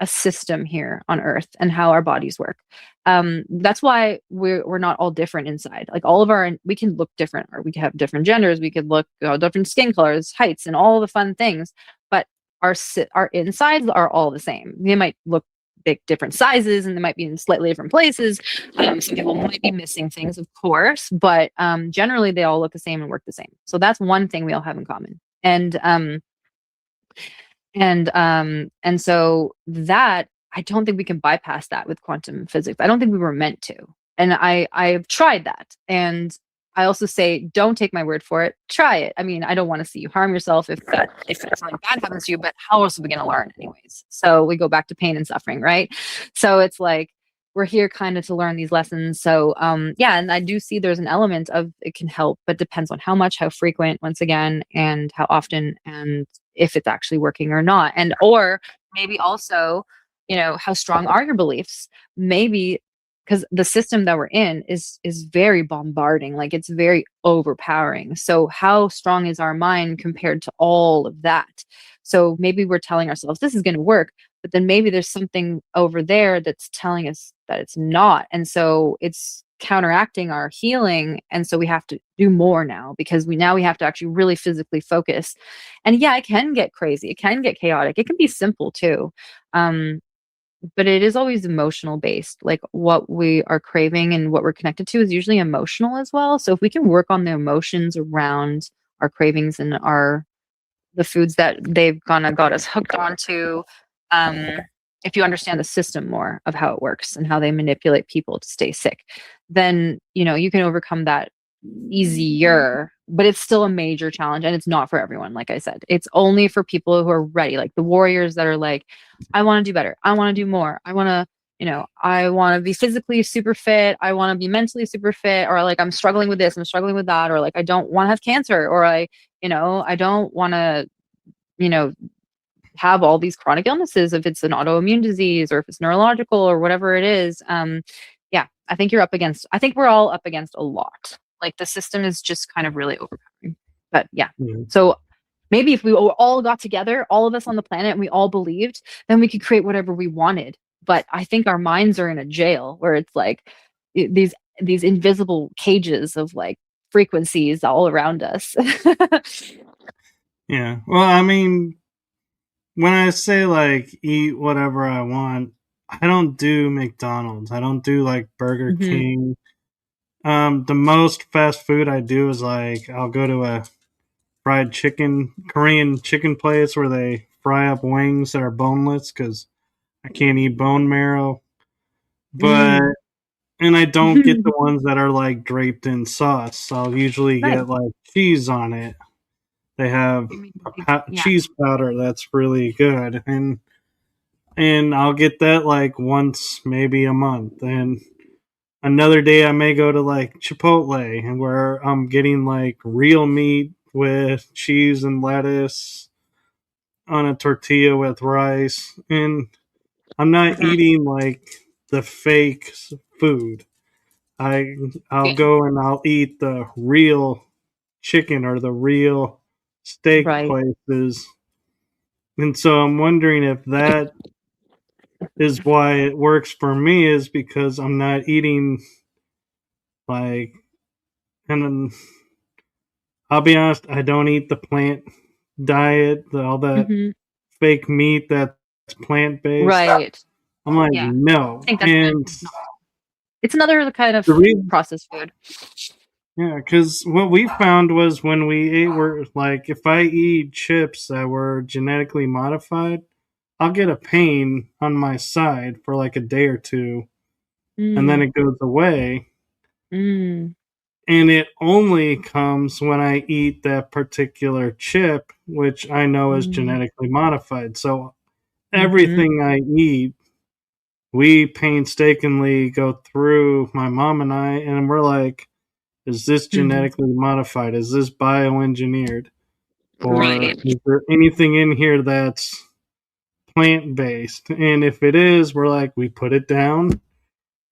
Speaker 2: a system here on earth and how our bodies work. That's why we're not all different inside. Like all of our, we can look different, or we could have different genders, we could look, different skin colors, heights, and all the fun things, but our insides are all the same. They might look big different sizes, and they might be in slightly different places. Some people might be missing things, of course, but generally they all look the same and work the same. So that's one thing we all have in common. And so that, I don't think we can bypass that with quantum physics. I don't think we were meant to. And I've tried that. And I also say, don't take my word for it. Try it. I mean, I don't want to see you harm yourself if something bad happens to you, but how else are we going to learn anyways? So we go back to pain and suffering, right? So it's like we're here kind of to learn these lessons. So yeah, and I do see there's an element of it can help, but depends on how much, how frequent, once again, and how often, and if it's actually working or not. And or maybe also, how strong are your beliefs? Maybe because the system that we're in is very bombarding, like it's very overpowering. So how strong is our mind compared to all of that? So maybe we're telling ourselves this is going to work, but then maybe there's something over there that's telling us that it's not, and so it's counteracting our healing. And so we have to do more now, because we have to actually really physically focus. And yeah, it can get crazy, it can get chaotic, it can be simple too. um but it is always emotional based. Like what we are craving and what we're connected to is usually emotional as well. So if we can work on the emotions around our cravings and our the foods that they've kind of got us hooked onto, um, if you understand the system more of how it works and how they manipulate people to stay sick, then you can overcome that easier. But it's still a major challenge, and it's not for everyone. Like I said, it's only for people who are ready, like the warriors that are like, I want to do better, I want to do more, I want to be physically super fit, I want to be mentally super fit, or like I'm struggling with this, I'm struggling with that, or like I don't want to have cancer, or I don't want to, you know, have all these chronic illnesses, if it's an autoimmune disease or if it's neurological or whatever it is. Yeah, I think we're all up against a lot. Like the system is just kind of really overpowering. But yeah.
Speaker 1: Yeah.
Speaker 2: So maybe if we all got together, all of us on the planet, and we all believed, then we could create whatever we wanted. But I think our minds are in a jail where it's like these invisible cages of like frequencies all around us.
Speaker 1: Yeah. Well, I mean, when I say like eat whatever I want, I don't do McDonald's. I don't do like Burger
Speaker 2: Hmm.
Speaker 1: King. The most fast food I do is like I'll go to a fried chicken, Korean chicken place where they fry up wings that are boneless because I can't eat bone marrow. But
Speaker 2: Mm.
Speaker 1: and I don't get the ones that are like draped in sauce. I'll usually
Speaker 2: Nice.
Speaker 1: get like cheese on it. They have
Speaker 2: Yeah.
Speaker 1: cheese powder that's really good, and I'll get that like once maybe a month. And another day I may go to like Chipotle, and where I'm getting like real meat with cheese and lettuce on a tortilla with rice, and I'm not
Speaker 2: Mhm.
Speaker 1: eating like the fake food. I I'll
Speaker 2: Yeah.
Speaker 1: go and I'll eat the real chicken or the real steak
Speaker 2: Right.
Speaker 1: places. And so I'm wondering if that is why it works for me, is because I'm not eating like, and then I'll be honest, I don't eat the plant diet, all that
Speaker 2: Mhm.
Speaker 1: fake meat that's plant based.
Speaker 2: Right.
Speaker 1: I'm like,
Speaker 2: Yeah. I
Speaker 1: no.
Speaker 2: think that's good.
Speaker 1: And
Speaker 2: It's another kind
Speaker 1: the
Speaker 2: of
Speaker 1: reason,
Speaker 2: processed food.
Speaker 1: Yeah, because what we found was when we ate, were like, if I eat chips that were genetically modified, I'll get a pain on my side for like a day or two, and then
Speaker 2: Mm,
Speaker 1: it goes away.
Speaker 2: mm,
Speaker 1: And it only comes when I eat that particular chip, which I know is
Speaker 2: mm,
Speaker 1: genetically modified. So
Speaker 2: mhm,
Speaker 1: everything I eat, we painstakingly go through, my mom and I, and we're like, is this
Speaker 2: mhm.
Speaker 1: genetically modified? Is this bioengineered? Or
Speaker 2: Right.
Speaker 1: is there anything in here that's plant based? And if it is, we're like, we put it down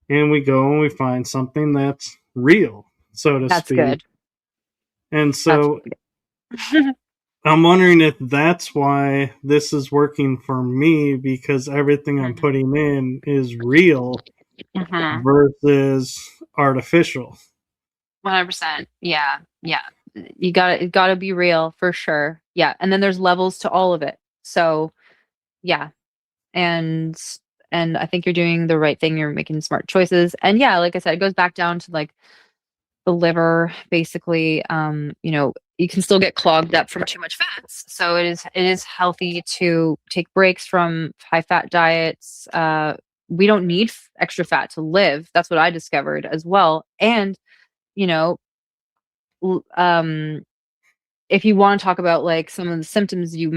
Speaker 1: and we go and we find something that's real, so to
Speaker 2: That's
Speaker 1: speak.
Speaker 2: good.
Speaker 1: And
Speaker 2: That's
Speaker 1: so
Speaker 2: really good.
Speaker 1: I'm wondering if that's why this is working for me, because everything I'm
Speaker 2: Mhm,
Speaker 1: putting in is real
Speaker 2: mhm.
Speaker 1: versus artificial.
Speaker 2: 100%. Yeah. Yeah. It gotta be real for sure. Yeah. And then there's levels to all of it. So yeah. And and I think you're doing the right thing. You're making smart choices. And yeah, like I said, it goes back down to like the liver basically. You can still get clogged up from too much fats. So it is healthy to take breaks from high fat diets. We don't need extra fat to live. That's what I discovered as well. And you know, l- um if you want to talk about like some of the symptoms you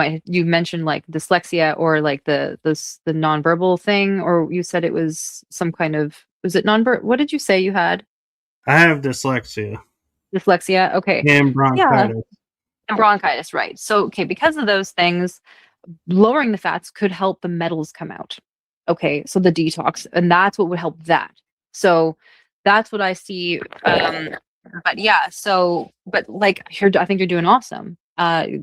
Speaker 2: mentioned like dyslexia or like the nonverbal thing, or you said it was some kind of, was it nonverbal, what did you say you had?
Speaker 1: I have dyslexia
Speaker 2: Dyslexia, okay.
Speaker 1: and
Speaker 2: Yeah,
Speaker 1: bronchitis.
Speaker 2: and bronchitis, right. So okay, because of those things, lowering the fats could help the metals come out. Okay, so the detox, and that's what would help that. So that's what I see. But yeah, so but like here, I think you're doing awesome.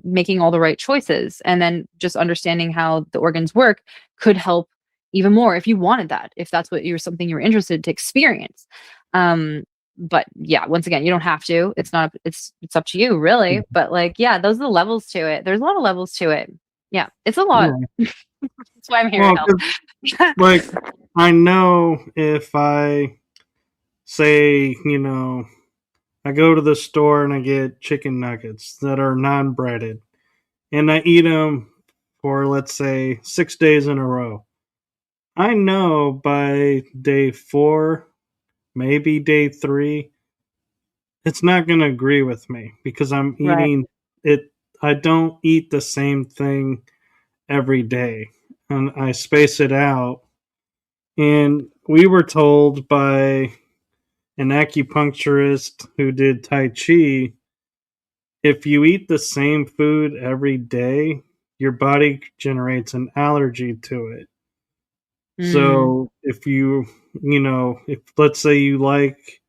Speaker 2: Making all the right choices, and then just understanding how the organs work could help even more if you wanted that, if that's what you're something you're interested to experience. Um, but yeah, once again, you don't have to. It's not. It's up to you, really. But like, yeah, those are the levels to it. There's a lot of levels to it. Yeah, it's a lot.
Speaker 1: Yeah.
Speaker 2: That's why I'm here to
Speaker 1: Well,
Speaker 2: help.
Speaker 1: 'cause, like, I know if I say, I go to the store and I get chicken nuggets that are non breaded and I eat them for, let's say, 6 days in a row. I know by day four, maybe day three, it's not going to agree with me because I'm
Speaker 2: Right.
Speaker 1: eating it. I don't eat the same thing every day and I space it out. And we were told by an acupuncturist who did Tai Chi, if you eat the same food every day, your body generates an allergy to it.
Speaker 2: Mm,
Speaker 1: So if let's say you like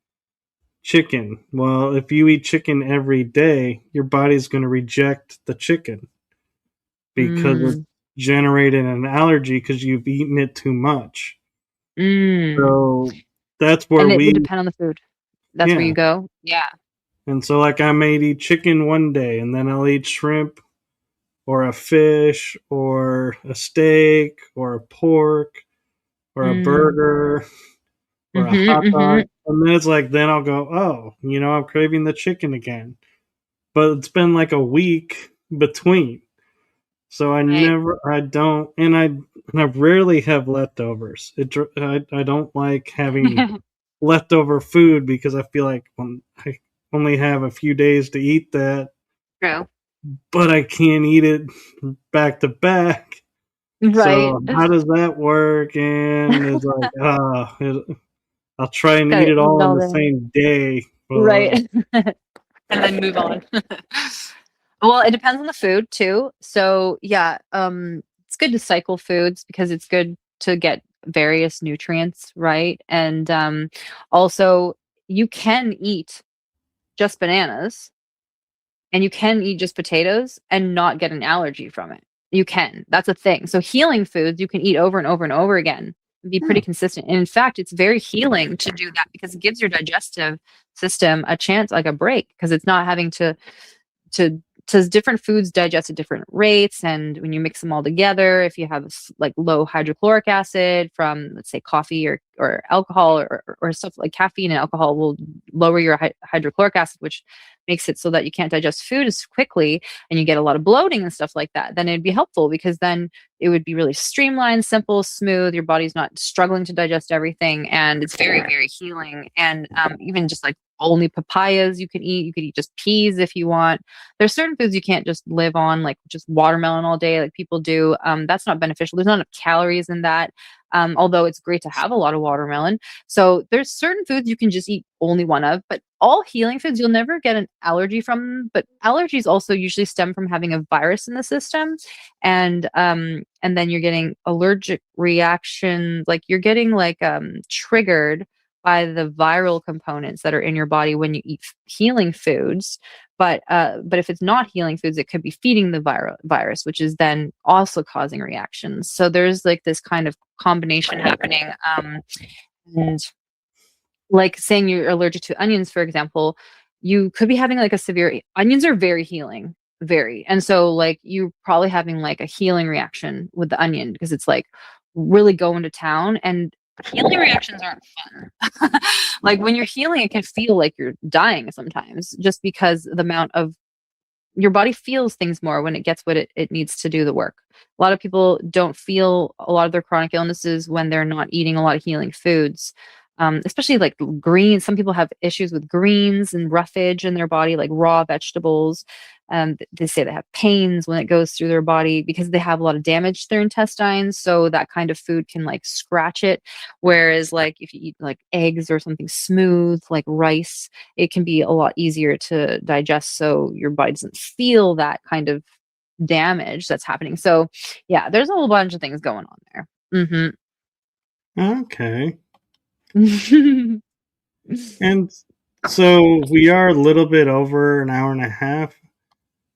Speaker 1: chicken, well, if you eat chicken every day, your body's going to reject the chicken because it's
Speaker 2: mm,
Speaker 1: generated an allergy because you've eaten it too much.
Speaker 2: mm.
Speaker 1: So that's where
Speaker 2: And it would
Speaker 1: we,
Speaker 2: depend on the food. That's where
Speaker 1: yeah.
Speaker 2: you go. Yeah.
Speaker 1: And so, like, I may eat chicken one day and then I'll eat shrimp or a fish or a steak or a pork or a
Speaker 2: Mm.
Speaker 1: burger or a
Speaker 2: Mhm,
Speaker 1: hot dog.
Speaker 2: mhm.
Speaker 1: And then it's like, then I'll go, oh, I'm craving the chicken again. But it's been like a week between. So
Speaker 2: Right.
Speaker 1: I don't, and I rarely have leftovers. I don't like having leftover food because I feel like when I only have a few days to eat that,
Speaker 2: True.
Speaker 1: but I can't eat it back to back.
Speaker 2: Right.
Speaker 1: So how does that work? And it's like, I'll try and eat
Speaker 2: Gotta
Speaker 1: it
Speaker 2: eat it
Speaker 1: all in
Speaker 2: all
Speaker 1: the
Speaker 2: day.
Speaker 1: same day. But
Speaker 2: Right. And then move on. Well, it depends on the food too. So yeah, it's good to cycle foods because it's good to get various nutrients, right? And also you can eat just bananas and you can eat just potatoes and not get an allergy from it. You can. That's a thing. So healing foods you can eat over and over and over again and be pretty consistent. And in fact, it's very healing to do that because it gives your digestive system a chance, like a break, because it's not having to says different foods digest at different rates, and when you mix them all together, if you have like low hydrochloric acid from, let's say, coffee or alcohol, or stuff like caffeine and alcohol will lower your hydrochloric acid, which makes it so that you can't digest food as quickly, and you get a lot of bloating and stuff like that, then it'd be helpful, because then it would be really streamlined, simple, smooth. Your body's not struggling to digest everything, and it's very, very healing. And even just like only papayas you can eat. You could eat just peas if you want. There's certain foods you can't just live on, like just watermelon all day, like people do. That's not beneficial. There's not enough calories in that. Although it's great to have a lot of watermelon. So there's certain foods you can just eat only one of, but all healing foods, you'll never get an allergy from them. But allergies also usually stem from having a virus in the system. And then you're getting allergic reaction, like you're getting like triggered by the viral components that are in your body when you eat healing foods. But if it's not healing foods, it could be feeding the virus, which is then also causing reactions. So there's like this kind of combination happening. And like saying you're allergic to onions, for example, you could be having like a severe, onions are very healing, very. And so like you probably having like a healing reaction with the onion, because it's like really going to town, and healing reactions aren't fun. Like when you're healing, it can feel like you're dying sometimes, just because the amount of your body feels things more when it gets what it needs to do the work. A lot of people don't feel a lot of their chronic illnesses when they're not eating a lot of healing foods. Especially like greens. Some people have issues with greens and roughage in their body, like raw vegetables. They say they have pains when it goes through their body because they have a lot of damage to their intestines. So that kind of food can like scratch it. Whereas like if you eat like eggs or something smooth, like rice, it can be a lot easier to digest. So your body doesn't feel that kind of damage that's happening. So yeah, there's a whole bunch of things going on there.
Speaker 1: Okay.
Speaker 2: Mm-hmm.
Speaker 1: And so we are a little bit over an hour and a half.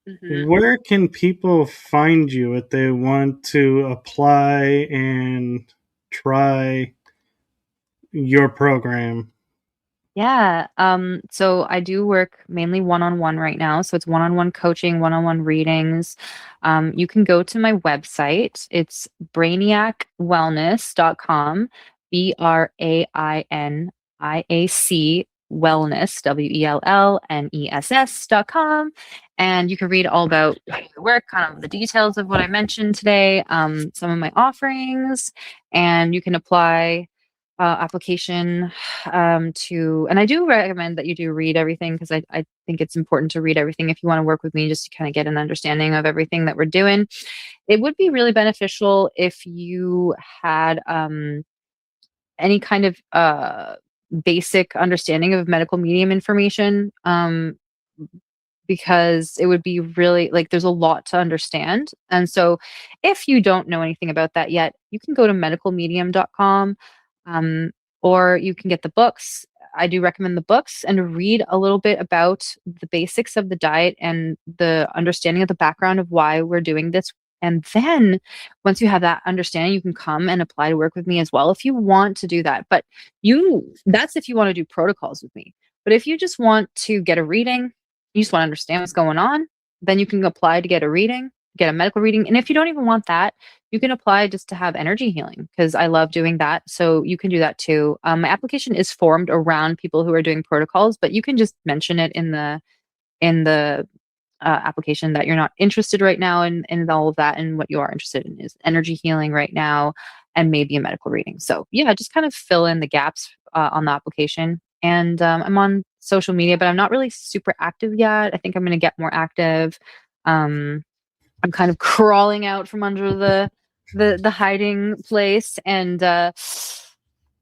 Speaker 2: Mm-hmm.
Speaker 1: Where can people find you if they want to apply and try your program?
Speaker 2: Yeah. So I do work mainly one-on-one right now. So it's one-on-one coaching, one-on-one readings. You can go to my website. It's brainiacwellness.com, BRAINIAC wellness, WELLNESS.com. And you can read all about my work, kind of the details of what I mentioned today, some of my offerings, and you can apply application and I do recommend that you do read everything, because I think it's important to read everything if you want to work with me, just to kind of get an understanding of everything that we're doing. It would be really beneficial if you had any kind of basic understanding of medical medium information, because it would be really like there's a lot to understand. And so if you don't know anything about that yet, you can go to medicalmedium.com, um, or you can get the books. I do recommend the books, and read a little bit about the basics of the diet and the understanding of the background of why we're doing this. And then once you have that understanding, you can come and apply to work with me as well if you want to do that. But that's if you want to do protocols with me. But if you just want to get a reading, you just want to understand what's going on, then you can apply to get a reading, get a medical reading. And if you don't even want that, you can apply just to have energy healing, because I love doing that. So you can do that too. My application is formed around people who are doing protocols, but you can just mention it in the application that you're not interested right now in all of that, and what you are interested in is energy healing right now, and maybe a medical reading. So yeah, just kind of fill in the gaps on the application. And I'm on social media, but I'm not really super active yet. I think I'm going to get more active. I'm kind of crawling out from under the hiding place, and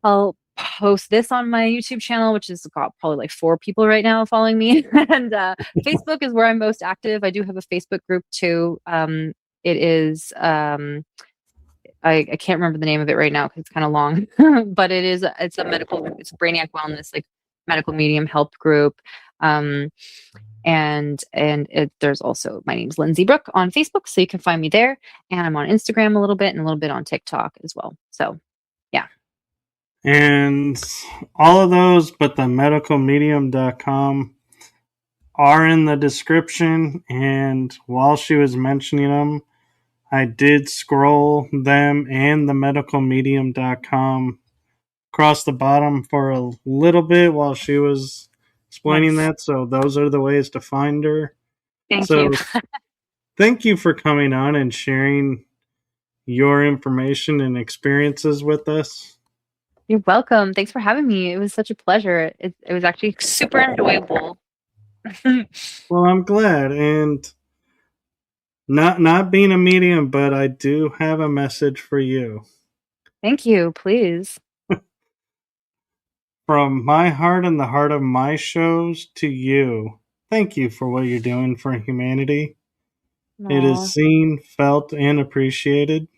Speaker 2: I'll post this on my YouTube channel, which has got probably like 4 people right now following me. And Facebook is where I'm most active. I do have a Facebook group too. It is I can't remember the name of it right now because it's kind of long, but it's a medical, it's a Brainiac Wellness, like medical medium health group. Um, and there's also, my name's Lindsay Brooke on Facebook, so you can find me there. And I'm on Instagram a little bit, and a little bit on TikTok as well. So yeah.
Speaker 1: And all of those, but the medicalmedium.com, are in the description, and while she was mentioning them, I did scroll them and the medicalmedium.com across the bottom for a little bit while she was explaining
Speaker 2: Nice.
Speaker 1: that. So those are the ways to find her.
Speaker 2: Thank you.
Speaker 1: So thank you for coming on and sharing your information and experiences with us.
Speaker 2: You're welcome. Thanks for having me. It was such a pleasure. It was actually super enjoyable.
Speaker 1: Well, I'm glad, and not being a medium, but I do have a message for you.
Speaker 2: Thank you. Please.
Speaker 1: From my heart and the heart of my shows to you, thank you for what you're doing for humanity. It is
Speaker 2: Aw.
Speaker 1: seen, felt, and appreciated.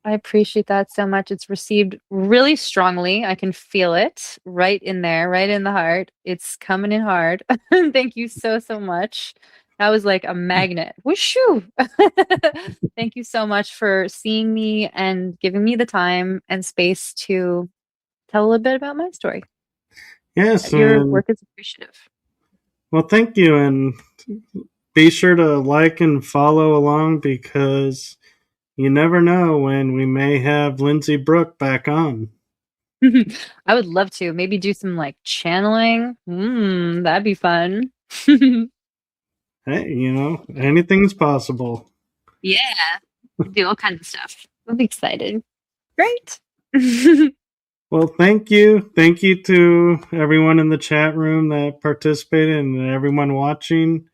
Speaker 2: I appreciate that so much. It's received really strongly. I can feel it right in there, right in the heart. It's coming in hard. Thank you so, so much. That was like a magnet. Whooshu! Thank you so much for seeing me and giving me the time and space to tell a little bit about my story.
Speaker 1: Yes,
Speaker 2: Your
Speaker 1: and
Speaker 2: work is appreciative.
Speaker 1: well, thank you, and be sure to like and follow along because you never know when we may have Lindsay Brooke back on.
Speaker 2: I would love to maybe do some like channeling. That'd be fun.
Speaker 1: Hey, anything's possible.
Speaker 2: Yeah, do all kinds of stuff. I'll be excited. Great.
Speaker 1: Well, thank you. Thank you to everyone in the chat room that participated and everyone watching.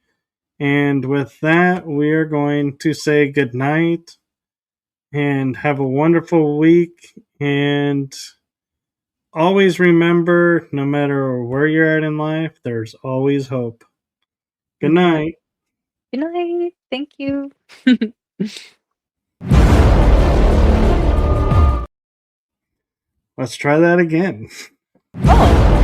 Speaker 1: And with that, we are going to say good night and have a wonderful week. And always remember no matter where you're at in life, there's always hope. Good
Speaker 2: Mhm.
Speaker 1: night.
Speaker 2: Good night. Thank you.
Speaker 1: Let's try that again.
Speaker 2: Oh.